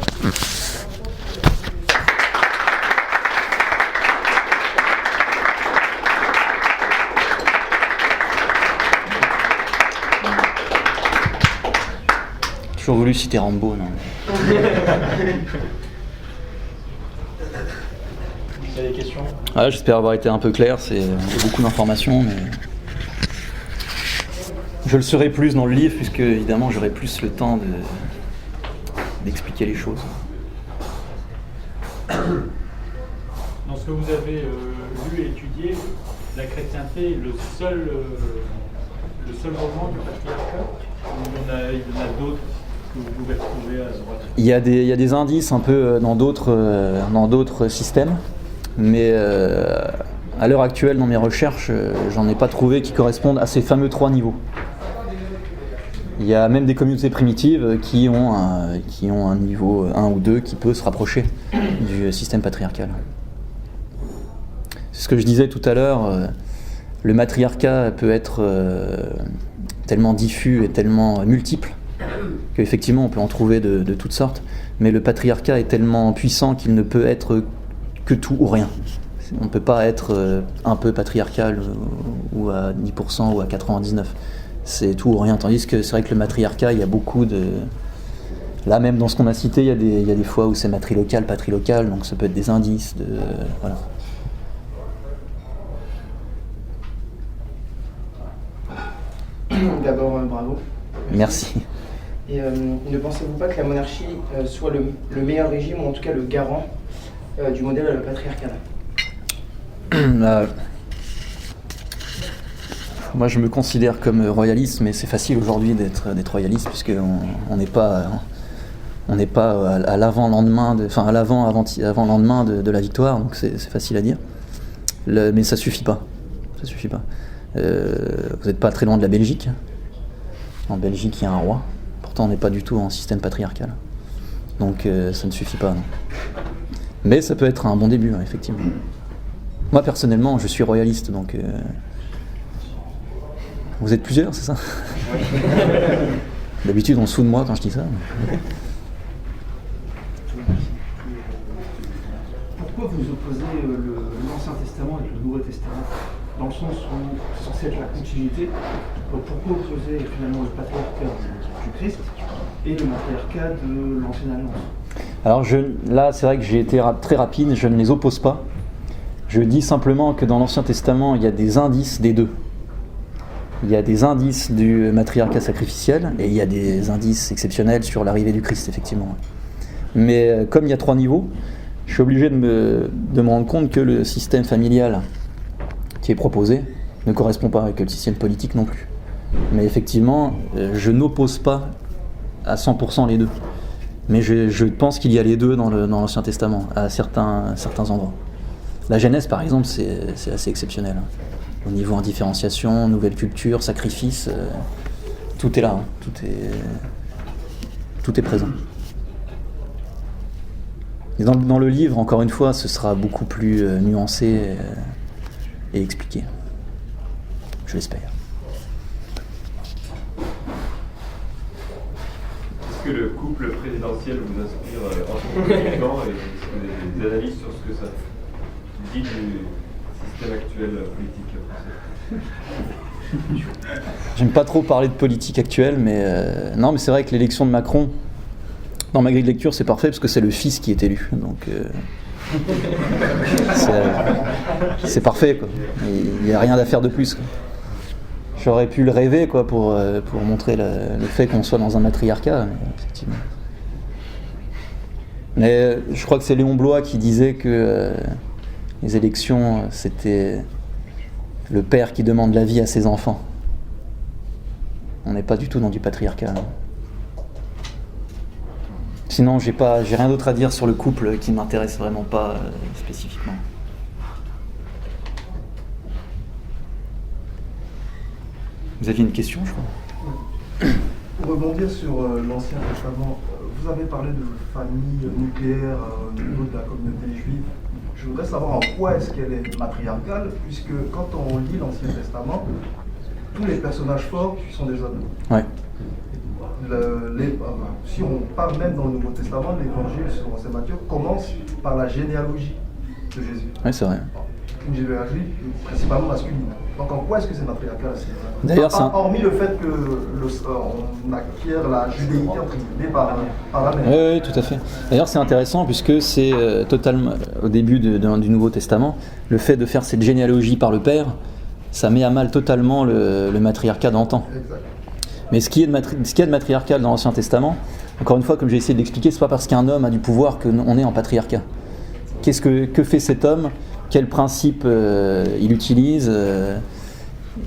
J'ai toujours voulu citer Rambo, non. Il y a des questions ? J'espère avoir été un peu clair, c'est beaucoup d'informations, mais je le serai plus dans le livre, puisque évidemment j'aurai plus le temps d'expliquer les choses. Dans ce que vous avez lu et étudié, la chrétienté est le seul roman du patriarcat, ou il y en a d'autres que vous pouvez retrouver à droite? Il y a des indices un peu dans d'autres systèmes, mais à l'heure actuelle, dans mes recherches, j'en ai pas trouvé qui correspondent à ces fameux 3 niveaux. Il y a même des communautés primitives qui ont un niveau 1 ou 2 qui peut se rapprocher du système patriarcal. C'est ce que je disais tout à l'heure, le matriarcat peut être tellement diffus et tellement multiple qu'effectivement on peut en trouver de toutes sortes, mais le patriarcat est tellement puissant qu'il ne peut être que tout ou rien. On ne peut pas être un peu patriarcal ou à 10% ou à 99%. C'est tout ou rien. Tandis que c'est vrai que le matriarcat, il y a beaucoup de... Là même dans ce qu'on a cité, il y a des fois où c'est matrilocal, patrilocal, donc ça peut être des indices, voilà. D'abord, bravo. Merci. Et ne pensez-vous pas que la monarchie soit le meilleur régime, ou en tout cas le garant du modèle patriarcal ? Moi je me considère comme royaliste, mais c'est facile aujourd'hui d'être royaliste puisqu'on n'est pas à l'avant-lendemain, avant-lendemain de la victoire, donc c'est facile à dire. Mais ça suffit pas. Vous n'êtes pas très loin de la Belgique. En Belgique il y a un roi, pourtant on n'est pas du tout en système patriarcal. Donc ça ne suffit pas, non. Mais ça peut être un bon début, hein, effectivement. Moi personnellement je suis royaliste, donc... Vous êtes plusieurs, c'est ça ? D'habitude, on se fout de moi quand je dis ça. Pourquoi vous opposez l'Ancien Testament avec le Nouveau Testament ? Dans le sens où c'est censé être la continuité. Donc pourquoi opposer finalement le patriarcat du Christ et le matriarcat de l'Ancienne Alliance ? Alors là, c'est vrai que j'ai été très rapide, je ne les oppose pas. Je dis simplement que dans l'Ancien Testament, il y a des indices des deux. Il y a des indices du matriarcat sacrificiel et il y a des indices exceptionnels sur l'arrivée du Christ, effectivement. Mais comme il y a 3 niveaux, je suis obligé de me rendre compte que le système familial qui est proposé ne correspond pas, et que le système politique non plus. Mais effectivement, je n'oppose pas à 100% les deux. Mais je pense qu'il y a les deux dans l'Ancien Testament, à certains endroits. La Genèse, par exemple, c'est assez exceptionnel. Au niveau indifférenciation, nouvelle culture, sacrifice, tout est là, hein. Tout est présent. Et dans le livre, encore une fois, ce sera beaucoup plus nuancé et expliqué. Je l'espère. Est-ce que le couple présidentiel vous inspire en ce moment et est-ce que vous avez des analyses sur ce que ça dit du système actuel politique français? J'aime pas trop parler de politique actuelle, mais non, mais c'est vrai que l'élection de Macron, dans ma grille de lecture, c'est parfait parce que c'est le fils qui est élu, donc c'est parfait, quoi. Il n'y a rien à faire de plus, quoi. J'aurais pu le rêver, quoi, pour montrer le fait qu'on soit dans un matriarcat, mais, effectivement. Mais je crois que c'est Léon Bloy qui disait que les élections, c'était le père qui demande la vie à ses enfants. On n'est pas du tout dans du patriarcat. Sinon, j'ai rien d'autre à dire sur le couple qui m'intéresse vraiment pas spécifiquement. Vous aviez une question, je crois. Pour rebondir sur l'Ancien Testament, vous avez parlé de famille nucléaire au niveau de la communauté juive. Je voudrais savoir en quoi est-ce qu'elle est matriarcale, puisque quand on lit l'Ancien Testament, tous les personnages forts sont des hommes. Ouais. Si on parle même dans le Nouveau Testament, l'évangile selon saint Matthieu commence par la généalogie de Jésus. Oui, c'est vrai. Une généalogie principalement masculine. Donc en quoi est-ce que c'est matriarcal? D'ailleurs, hormis le fait qu'on acquiert la judéité entre guillemets par la mère. Oui, tout à fait. D'ailleurs, c'est intéressant puisque c'est totalement au début du Nouveau Testament, le fait de faire cette généalogie par le père, ça met à mal totalement le matriarcat d'antan. Exact. Mais ce qu'il y a de matriarcal dans l'Ancien Testament, encore une fois, comme j'ai essayé de l'expliquer, c'est pas parce qu'un homme a du pouvoir qu'on est en patriarcat. Que fait cet homme? Quel principe il utilise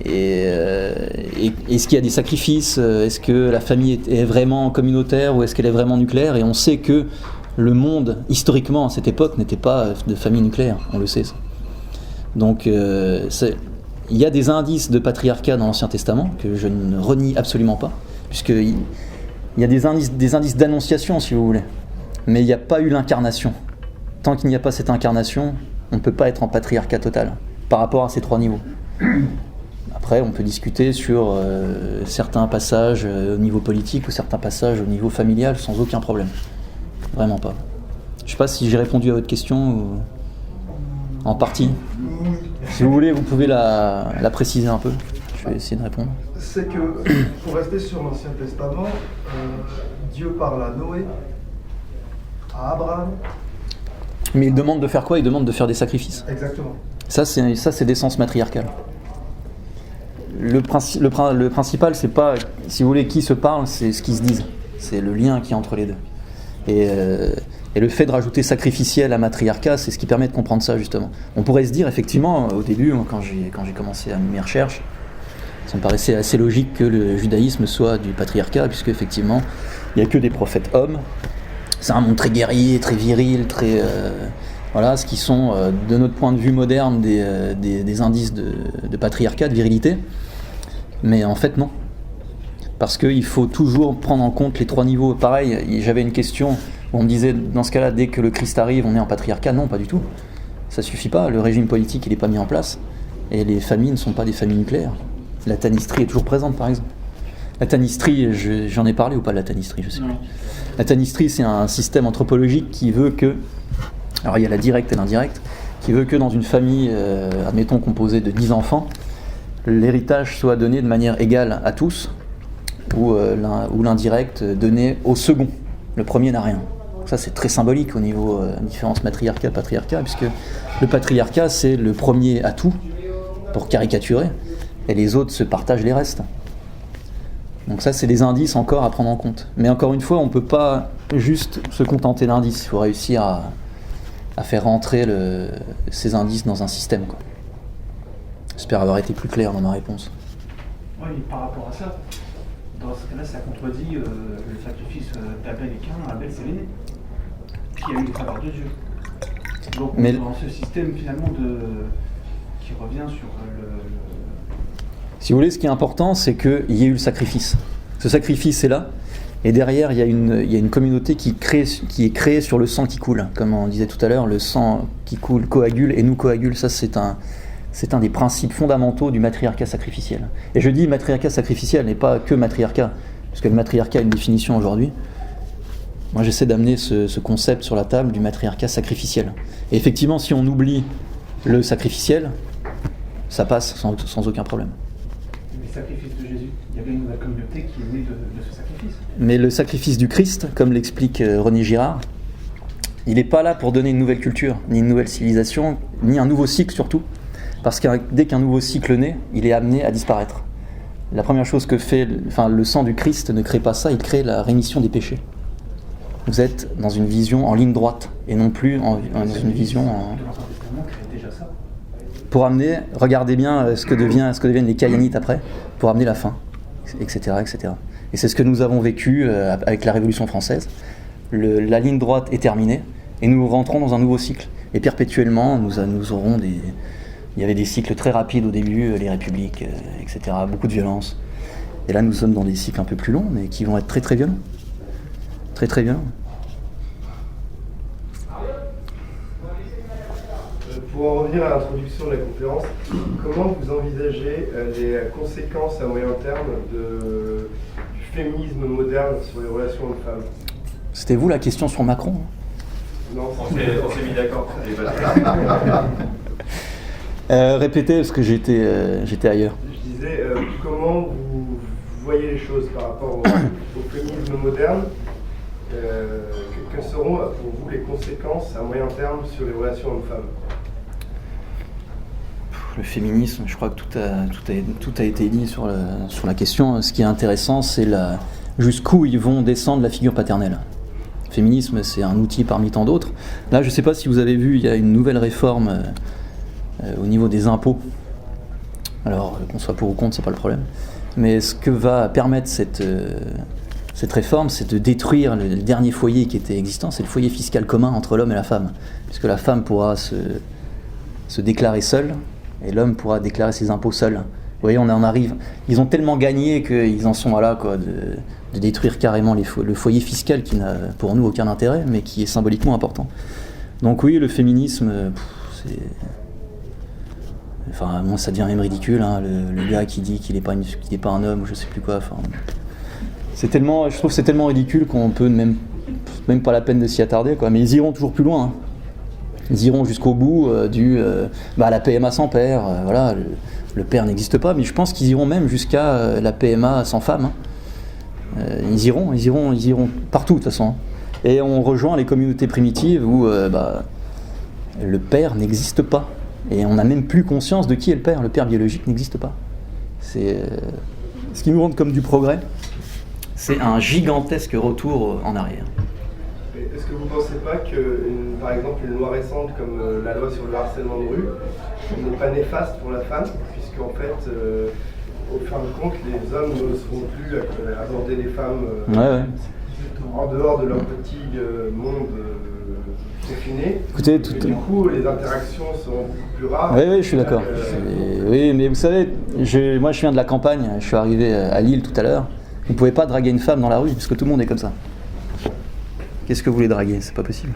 est-ce qu'il y a des sacrifices? Est-ce que la famille est vraiment communautaire ou est-ce qu'elle est vraiment nucléaire? Et on sait que le monde, historiquement, à cette époque, n'était pas de famille nucléaire. On le sait, ça. Donc il y a des indices de patriarcat dans l'Ancien Testament que je ne renie absolument pas, puisqu'il y a des indices d'annonciation, si vous voulez, mais il n'y a pas eu l'incarnation. Tant qu'il n'y a pas cette incarnation, on ne peut pas être en patriarcat total par rapport à ces 3 niveaux. Après, on peut discuter sur certains passages au niveau politique ou certains passages au niveau familial sans aucun problème. Vraiment pas. Je ne sais pas si j'ai répondu à votre question ou... en partie. Si vous voulez, vous pouvez la préciser un peu. Je vais essayer de répondre. C'est que, pour rester sur l'Ancien Testament, Dieu parle à Noé, à Abraham. Mais il demande de faire quoi ? Il demande de faire des sacrifices. Exactement. Ça, c'est d'essence matriarcale. Le principal, c'est pas, si vous voulez, qui se parle, c'est ce qu'ils se disent. C'est le lien qui est entre les deux. Et le fait de rajouter sacrificiel à matriarcat, c'est ce qui permet de comprendre ça, justement. On pourrait se dire, effectivement, au début, quand j'ai commencé à mes recherches, ça me paraissait assez logique que le judaïsme soit du patriarcat, puisque effectivement, il n'y a que des prophètes hommes. C'est un monde très guerrier, très viril, très... voilà, ce qui sont, de notre point de vue moderne, des indices de patriarcat, de virilité. Mais en fait, non. Parce qu'il faut toujours prendre en compte les 3 niveaux. Pareil, j'avais une question où on me disait, dans ce cas-là, dès que le Christ arrive, on est en patriarcat. Non, pas du tout. Ça suffit pas. Le régime politique, il n'est pas mis en place. Et les familles ne sont pas des familles nucléaires. La tanistrie est toujours présente, par exemple. La tanistrie, j'en ai parlé ou pas de la tanistrie, je sais plus. La tanistrie, c'est un système anthropologique qui veut que... Alors il y a la directe et l'indirecte, qui veut que dans une famille, admettons composée de 10 enfants, l'héritage soit donné de manière égale à tous, ou l'indirect donné au second. Le premier n'a rien. Ça c'est très symbolique au niveau différence matriarcat-patriarcat, puisque le patriarcat c'est le premier à tout, pour caricaturer, et les autres se partagent les restes. Donc ça c'est des indices encore à prendre en compte. Mais encore une fois, on ne peut pas juste se contenter d'indices, il faut réussir à faire rentrer ces indices dans un système, quoi. J'espère avoir été plus clair dans ma réponse. Oui, par rapport à ça, dans ce cas-là, ça contredit le sacrifice d'Abel et Caïn. Abel, c'est l'aîné, qui a eu les faveurs de Dieu. Donc, mais dans ce système, finalement, qui revient sur Si vous voulez, ce qui est important, c'est qu'il y ait eu le sacrifice. Ce sacrifice est là, et derrière, il y a une communauté qui est créée sur le sang qui coule. Comme on disait tout à l'heure, le sang qui coule coagule et nous coagule. Ça, c'est un des principes fondamentaux du matriarcat sacrificiel. Et je dis matriarcat sacrificiel, n'est pas que matriarcat, parce que le matriarcat a une définition aujourd'hui. Moi, j'essaie d'amener ce concept sur la table du matriarcat sacrificiel. Et effectivement, si on oublie le sacrificiel, ça passe sans aucun problème. les sacrifices de Jésus. Il y avait une nouvelle communauté qui est née de ce sacrifice. Mais le sacrifice du Christ, comme l'explique René Girard, il n'est pas là pour donner une nouvelle culture, ni une nouvelle civilisation, ni un nouveau cycle surtout. Parce que dès qu'un nouveau cycle naît, il est amené à disparaître. La première chose que fait le sang du Christ ne crée pas ça, il crée la rémission des péchés. Vous êtes dans une vision en ligne droite, et non plus dans une vision en... L'Ancien Testament crée déjà ça. Pour amener, regardez bien ce que deviennent les Kaïanites après, pour amener la fin, etc., etc. Et c'est ce que nous avons vécu avec la Révolution française. La ligne droite est terminée, et nous rentrons dans un nouveau cycle. Et perpétuellement, nous aurons des... Il y avait des cycles très rapides au début, les républiques, etc., beaucoup de violence. Et là, nous sommes dans des cycles un peu plus longs, mais qui vont être très très violents. Très très violents. Pour en revenir à l'introduction de la conférence, comment vous envisagez les conséquences à moyen terme du féminisme moderne sur les relations hommes-femmes ? C'était vous la question sur Macron ? Non, On s'est mis d'accord pour débattre. Répétez, parce que j'étais ailleurs. Je disais, comment vous voyez les choses par rapport au féminisme moderne ? Quelles seront pour vous les conséquences à moyen terme sur les relations hommes-femmes ? Le féminisme, je crois que tout a été dit sur la question. Ce qui est intéressant, c'est jusqu'où ils vont descendre la figure paternelle. Le féminisme, c'est un outil parmi tant d'autres. Là, je ne sais pas si vous avez vu, il y a une nouvelle réforme au niveau des impôts. Alors, qu'on soit pour ou contre, c'est pas le problème. Mais ce que va permettre cette réforme, c'est de détruire le dernier foyer qui était existant, c'est le foyer fiscal commun entre l'homme et la femme. Puisque la femme pourra se déclarer seul, et l'homme pourra déclarer ses impôts seul. Vous voyez, on en arrive. Ils ont tellement gagné qu'ils en sont à là, quoi, de détruire carrément le foyer fiscal qui n'a pour nous aucun intérêt, mais qui est symboliquement important. Donc oui, le féminisme, c'est... Enfin, moi, ça devient même ridicule, hein, le gars qui dit qu'il n'est pas un homme, ou je sais plus quoi. Enfin, je trouve que c'est tellement ridicule qu'on peut même pas la peine de s'y attarder, quoi. Mais ils iront toujours plus loin. Hein. Ils iront jusqu'au bout la PMA sans père. Voilà, le père n'existe pas, mais je pense qu'ils iront même jusqu'à la PMA sans femme. Hein. Ils iront partout de toute façon. Et on rejoint les communautés primitives où le père n'existe pas. Et on n'a même plus conscience de qui est le père. Le père biologique n'existe pas. C'est ce qui nous rend comme du progrès. C'est un gigantesque retour en arrière. Est-ce que vous ne pensez pas que, par exemple, une loi récente comme la loi sur le harcèlement de rue n'est pas néfaste pour la femme, puisqu'en fait, au fin de compte, les hommes ne seront plus aborder les femmes en dehors de leur petit monde confiné. Écoutez, du coup, les interactions seront beaucoup plus rares. Oui, je suis d'accord. Oui, mais vous savez, moi je viens de la campagne, je suis arrivé à Lille tout à l'heure. Vous ne pouvez pas draguer une femme dans la rue, parce que tout le monde est comme ça. Qu'est-ce que vous voulez draguer? C'est pas possible.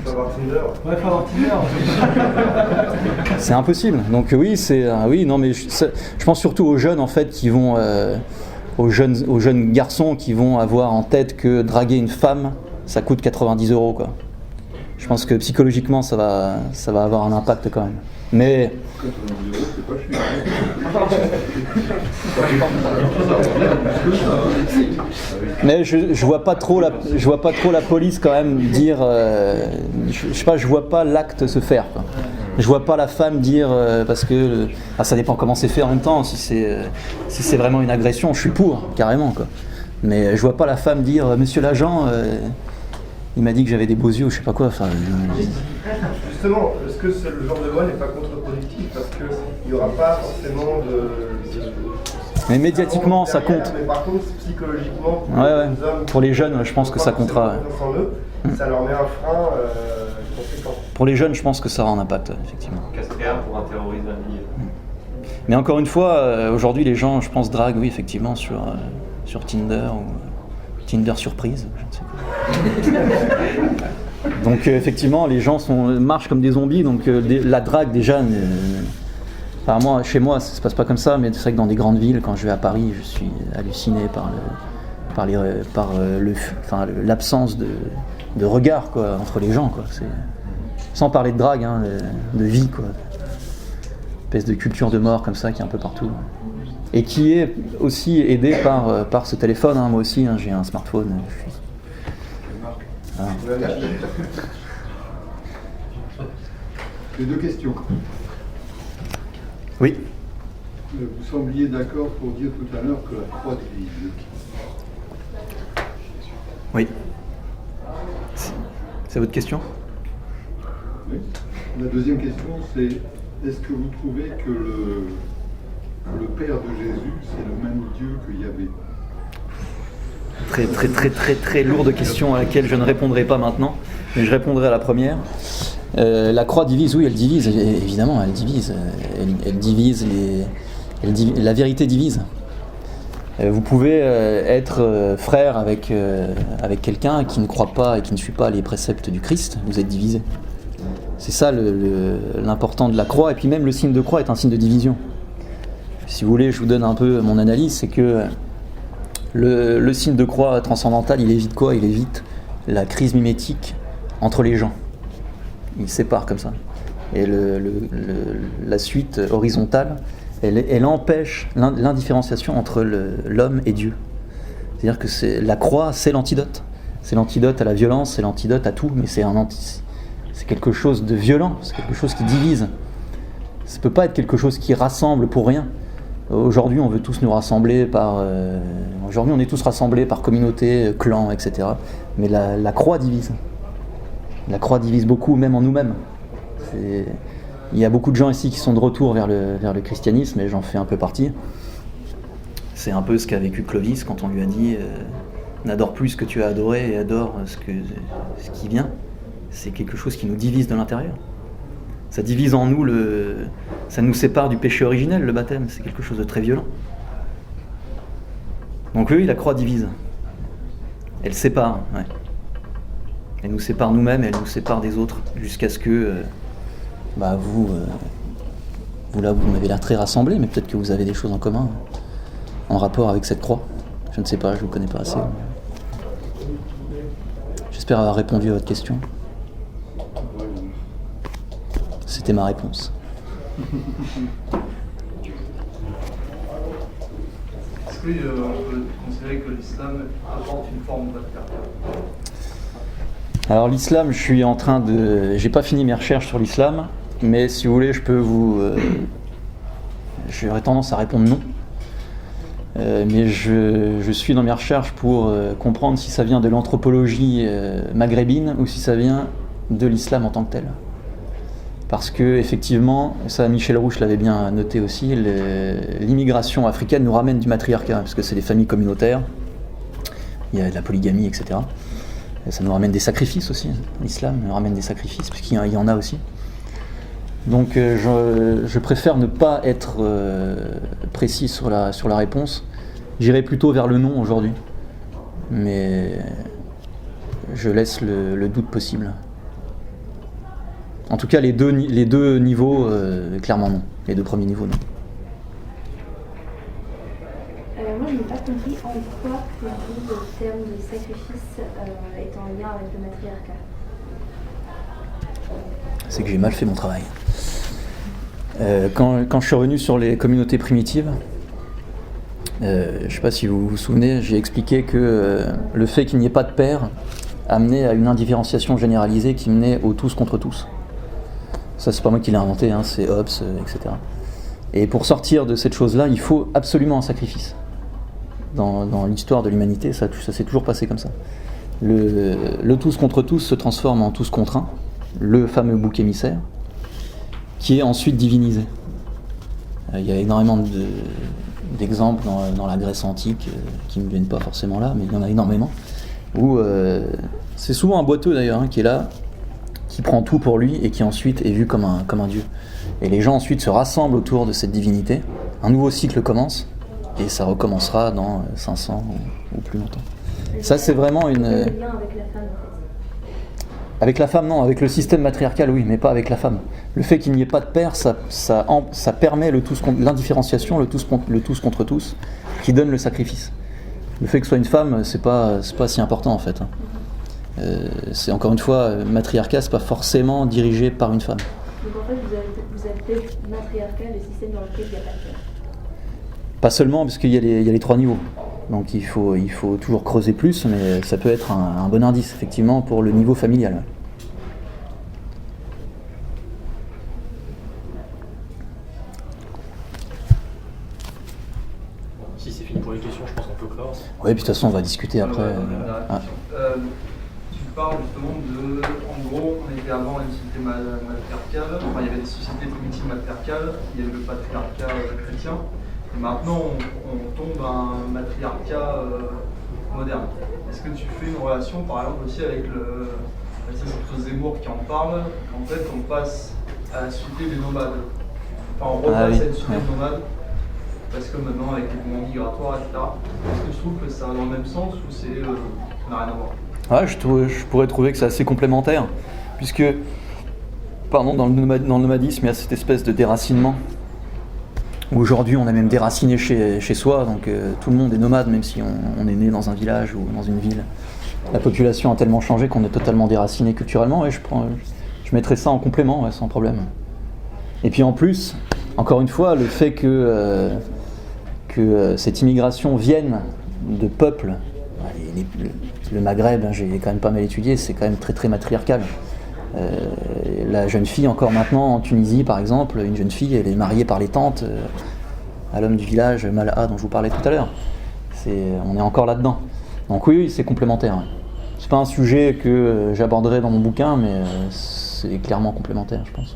Faut avoir Tinder. Ouais, faut avoir Tinder. C'est impossible. Donc oui, non, mais je pense surtout aux jeunes en fait qui vont, aux jeunes garçons qui vont avoir en tête que draguer une femme, ça coûte 90 €, quoi. Je pense que psychologiquement, ça va avoir un impact quand même. Mais je vois pas trop la police quand même dire. Je sais pas, je vois pas l'acte se faire, quoi. Je vois pas la femme dire parce que ça dépend comment c'est fait en même temps. Si c'est vraiment une agression, je suis pour carrément, quoi. Mais je vois pas la femme dire Monsieur l'agent. Il m'a dit que j'avais des beaux yeux, je sais pas quoi. Enfin, Justement, est-ce que le genre de loi n'est pas contre-productif parce qu'il n'y aura pas forcément Mais médiatiquement, ça compte. Mais par contre, psychologiquement, pour les hommes, pour les jeunes, je pense que ça comptera. Ça leur met un frein conséquent. Pour les jeunes, je pense que ça aura un impact, effectivement. Castrer un pour un terroriste d'un billet. Mais encore une fois, aujourd'hui, les gens, je pense, draguent, oui, effectivement, sur Tinder ou Tinder surprise, je ne sais pas. Donc, effectivement, les gens marchent comme des zombies. Donc, la drague, déjà, chez moi, ça se passe pas comme ça, mais c'est vrai que dans des grandes villes, quand je vais à Paris, je suis halluciné par l'absence de regard, quoi, entre les gens, quoi. Sans parler de drague, hein, de vie, quoi. Une espèce de culture de mort comme ça qui est un peu partout. Et qui est aussi aidée par ce téléphone. Hein. Moi aussi, hein, j'ai un smartphone. J'ai deux questions. Oui. Vous sembliez d'accord pour dire tout à l'heure que la croix divise. Oui. C'est votre question? Oui. La deuxième question, c'est est-ce que vous trouvez que le Père de Jésus, c'est le même Dieu que Yahvé? Très lourde question à laquelle je ne répondrai pas maintenant, mais je répondrai à la première. La croix divise, oui, elle divise, évidemment, elle divise. Elle divise la vérité divise. Vous pouvez être frère avec quelqu'un qui ne croit pas et qui ne suit pas les préceptes du Christ, vous êtes divisé. C'est ça l'important de la croix, et puis même le signe de croix est un signe de division. Si vous voulez, je vous donne un peu mon analyse, c'est que le signe de croix transcendantal, il évite quoi? Il évite la crise mimétique entre les gens. Il sépare comme ça. Et la suite horizontale, elle empêche l'indifférenciation entre l'homme et Dieu. C'est-à-dire que la croix, c'est l'antidote. C'est l'antidote à la violence, c'est l'antidote à tout, mais c'est quelque chose de violent, c'est quelque chose qui divise. Ça ne peut pas être quelque chose qui rassemble pour rien. Aujourd'hui, on veut tous nous rassembler aujourd'hui, on est tous rassemblés par communauté, clan, etc. Mais la croix divise. La croix divise beaucoup, même en nous-mêmes. Il y a beaucoup de gens ici qui sont de retour vers le christianisme, et j'en fais un peu partie. C'est un peu ce qu'a vécu Clovis quand on lui a dit n'adore plus ce que tu as adoré et adore ce qui vient. C'est quelque chose qui nous divise de l'intérieur. Ça divise en nous, ça nous sépare du péché originel, le baptême. C'est quelque chose de très violent. Donc oui, la croix divise. Elle sépare, ouais. Elle nous sépare nous-mêmes, elle nous sépare des autres, jusqu'à ce que vous là, vous m'avez l'air très rassemblés, mais peut-être que vous avez des choses en commun, en rapport avec cette croix. Je ne sais pas, je ne vous connais pas assez. J'espère avoir répondu à votre question. C'était ma réponse. Est-ce qu'on peut considérer que l'islam apporte une forme de patriarcat? Alors l'islam, j'ai pas fini mes recherches sur l'islam, mais si vous voulez, j'aurais tendance à répondre non. Mais je suis dans mes recherches pour comprendre si ça vient de l'anthropologie maghrébine ou si ça vient de l'islam en tant que tel. Parce que effectivement, ça Michel Rouche l'avait bien noté aussi, l'immigration africaine nous ramène du matriarcat, parce que c'est des familles communautaires, il y a de la polygamie, etc. Et ça nous ramène des sacrifices aussi, l'islam nous ramène des sacrifices, parce qu'il y en a aussi. Donc je préfère ne pas être précis sur la réponse. J'irai plutôt vers le non aujourd'hui. Mais je laisse le doute possible. En tout cas, les deux niveaux, clairement non. Les deux premiers niveaux, non. Moi, je n'ai pas compris en quoi pour vous le terme de sacrifice est en lien avec le matriarcat. C'est que j'ai mal fait mon travail. Quand je suis revenu sur les communautés primitives, je ne sais pas si vous vous souvenez, j'ai expliqué que le fait qu'il n'y ait pas de père amenait à une indifférenciation généralisée qui menait au tous contre tous. Ça, c'est pas moi qui l'ai inventé, hein, c'est Hobbes, etc. Et pour sortir de cette chose-là, il faut absolument un sacrifice. Dans l'histoire de l'humanité, ça s'est toujours passé comme ça. Le tous contre tous se transforme en tous contre un, le fameux bouc émissaire, qui est ensuite divinisé. Il y a énormément d'exemples dans la Grèce antique qui ne viennent pas forcément là, mais il y en a énormément, où c'est souvent un boiteux d'ailleurs qui est là, qui prend tout pour lui et qui ensuite est vu comme un dieu. Et les gens ensuite se rassemblent autour de cette divinité, un nouveau cycle commence, et ça recommencera dans 500 ou plus longtemps. Ça c'est vraiment une... Le lien avec la femme en fait. Avec la femme, non. Avec le système matriarcal, oui, mais pas avec la femme. Le fait qu'il n'y ait pas de père, ça permet l'indifférenciation, le tous contre tous, qui donne le sacrifice. Le fait que ce soit une femme, c'est pas si important en fait. C'est encore une fois, matriarcat, c'est pas forcément dirigé par une femme. Donc en fait, vous appelez matriarcat le système dans lequel il n'y a pas de père. Pas seulement, parce qu'il y a les trois niveaux. Donc il faut toujours creuser plus, mais ça peut être un bon indice, effectivement, pour le niveau familial. Si c'est fini pour les questions, je pense qu'on peut clore. Oui, puis de toute façon, on va discuter après. Tu parles justement de... En gros, on était avant une société matriarcale, enfin il y avait des sociétés primitives matriarcales, il y avait le patriarcat chrétien. Et maintenant, on tombe à un matriarcat moderne. Est-ce que tu fais une relation, par exemple, aussi avec c'est Zemmour qui en parle, en fait, on passe à la société des nomades. Enfin, on repasse à une société de nomades, parce que maintenant, avec les mouvements migratoires, etc., est-ce que je trouve que ça va dans le même sens ou ça n'a rien à voir? Ouais, je pourrais trouver que c'est assez complémentaire, puisque, dans le nomadisme, il y a cette espèce de déracinement. Aujourd'hui, on a même déraciné chez soi, donc tout le monde est nomade, même si on est né dans un village ou dans une ville. La population a tellement changé qu'on est totalement déraciné culturellement, et je mettrais ça en complément, ouais, sans problème. Et puis en plus, encore une fois, le fait que cette immigration vienne de peuples, le Maghreb, j'ai quand même pas mal étudié, c'est quand même très très matriarcal. La jeune fille, encore maintenant en Tunisie par exemple, une jeune fille, elle est mariée par les tantes à l'homme du village, Malha, dont je vous parlais tout à l'heure. On est encore là-dedans. Donc oui, c'est complémentaire. C'est pas un sujet que j'aborderai dans mon bouquin, mais c'est clairement complémentaire, je pense.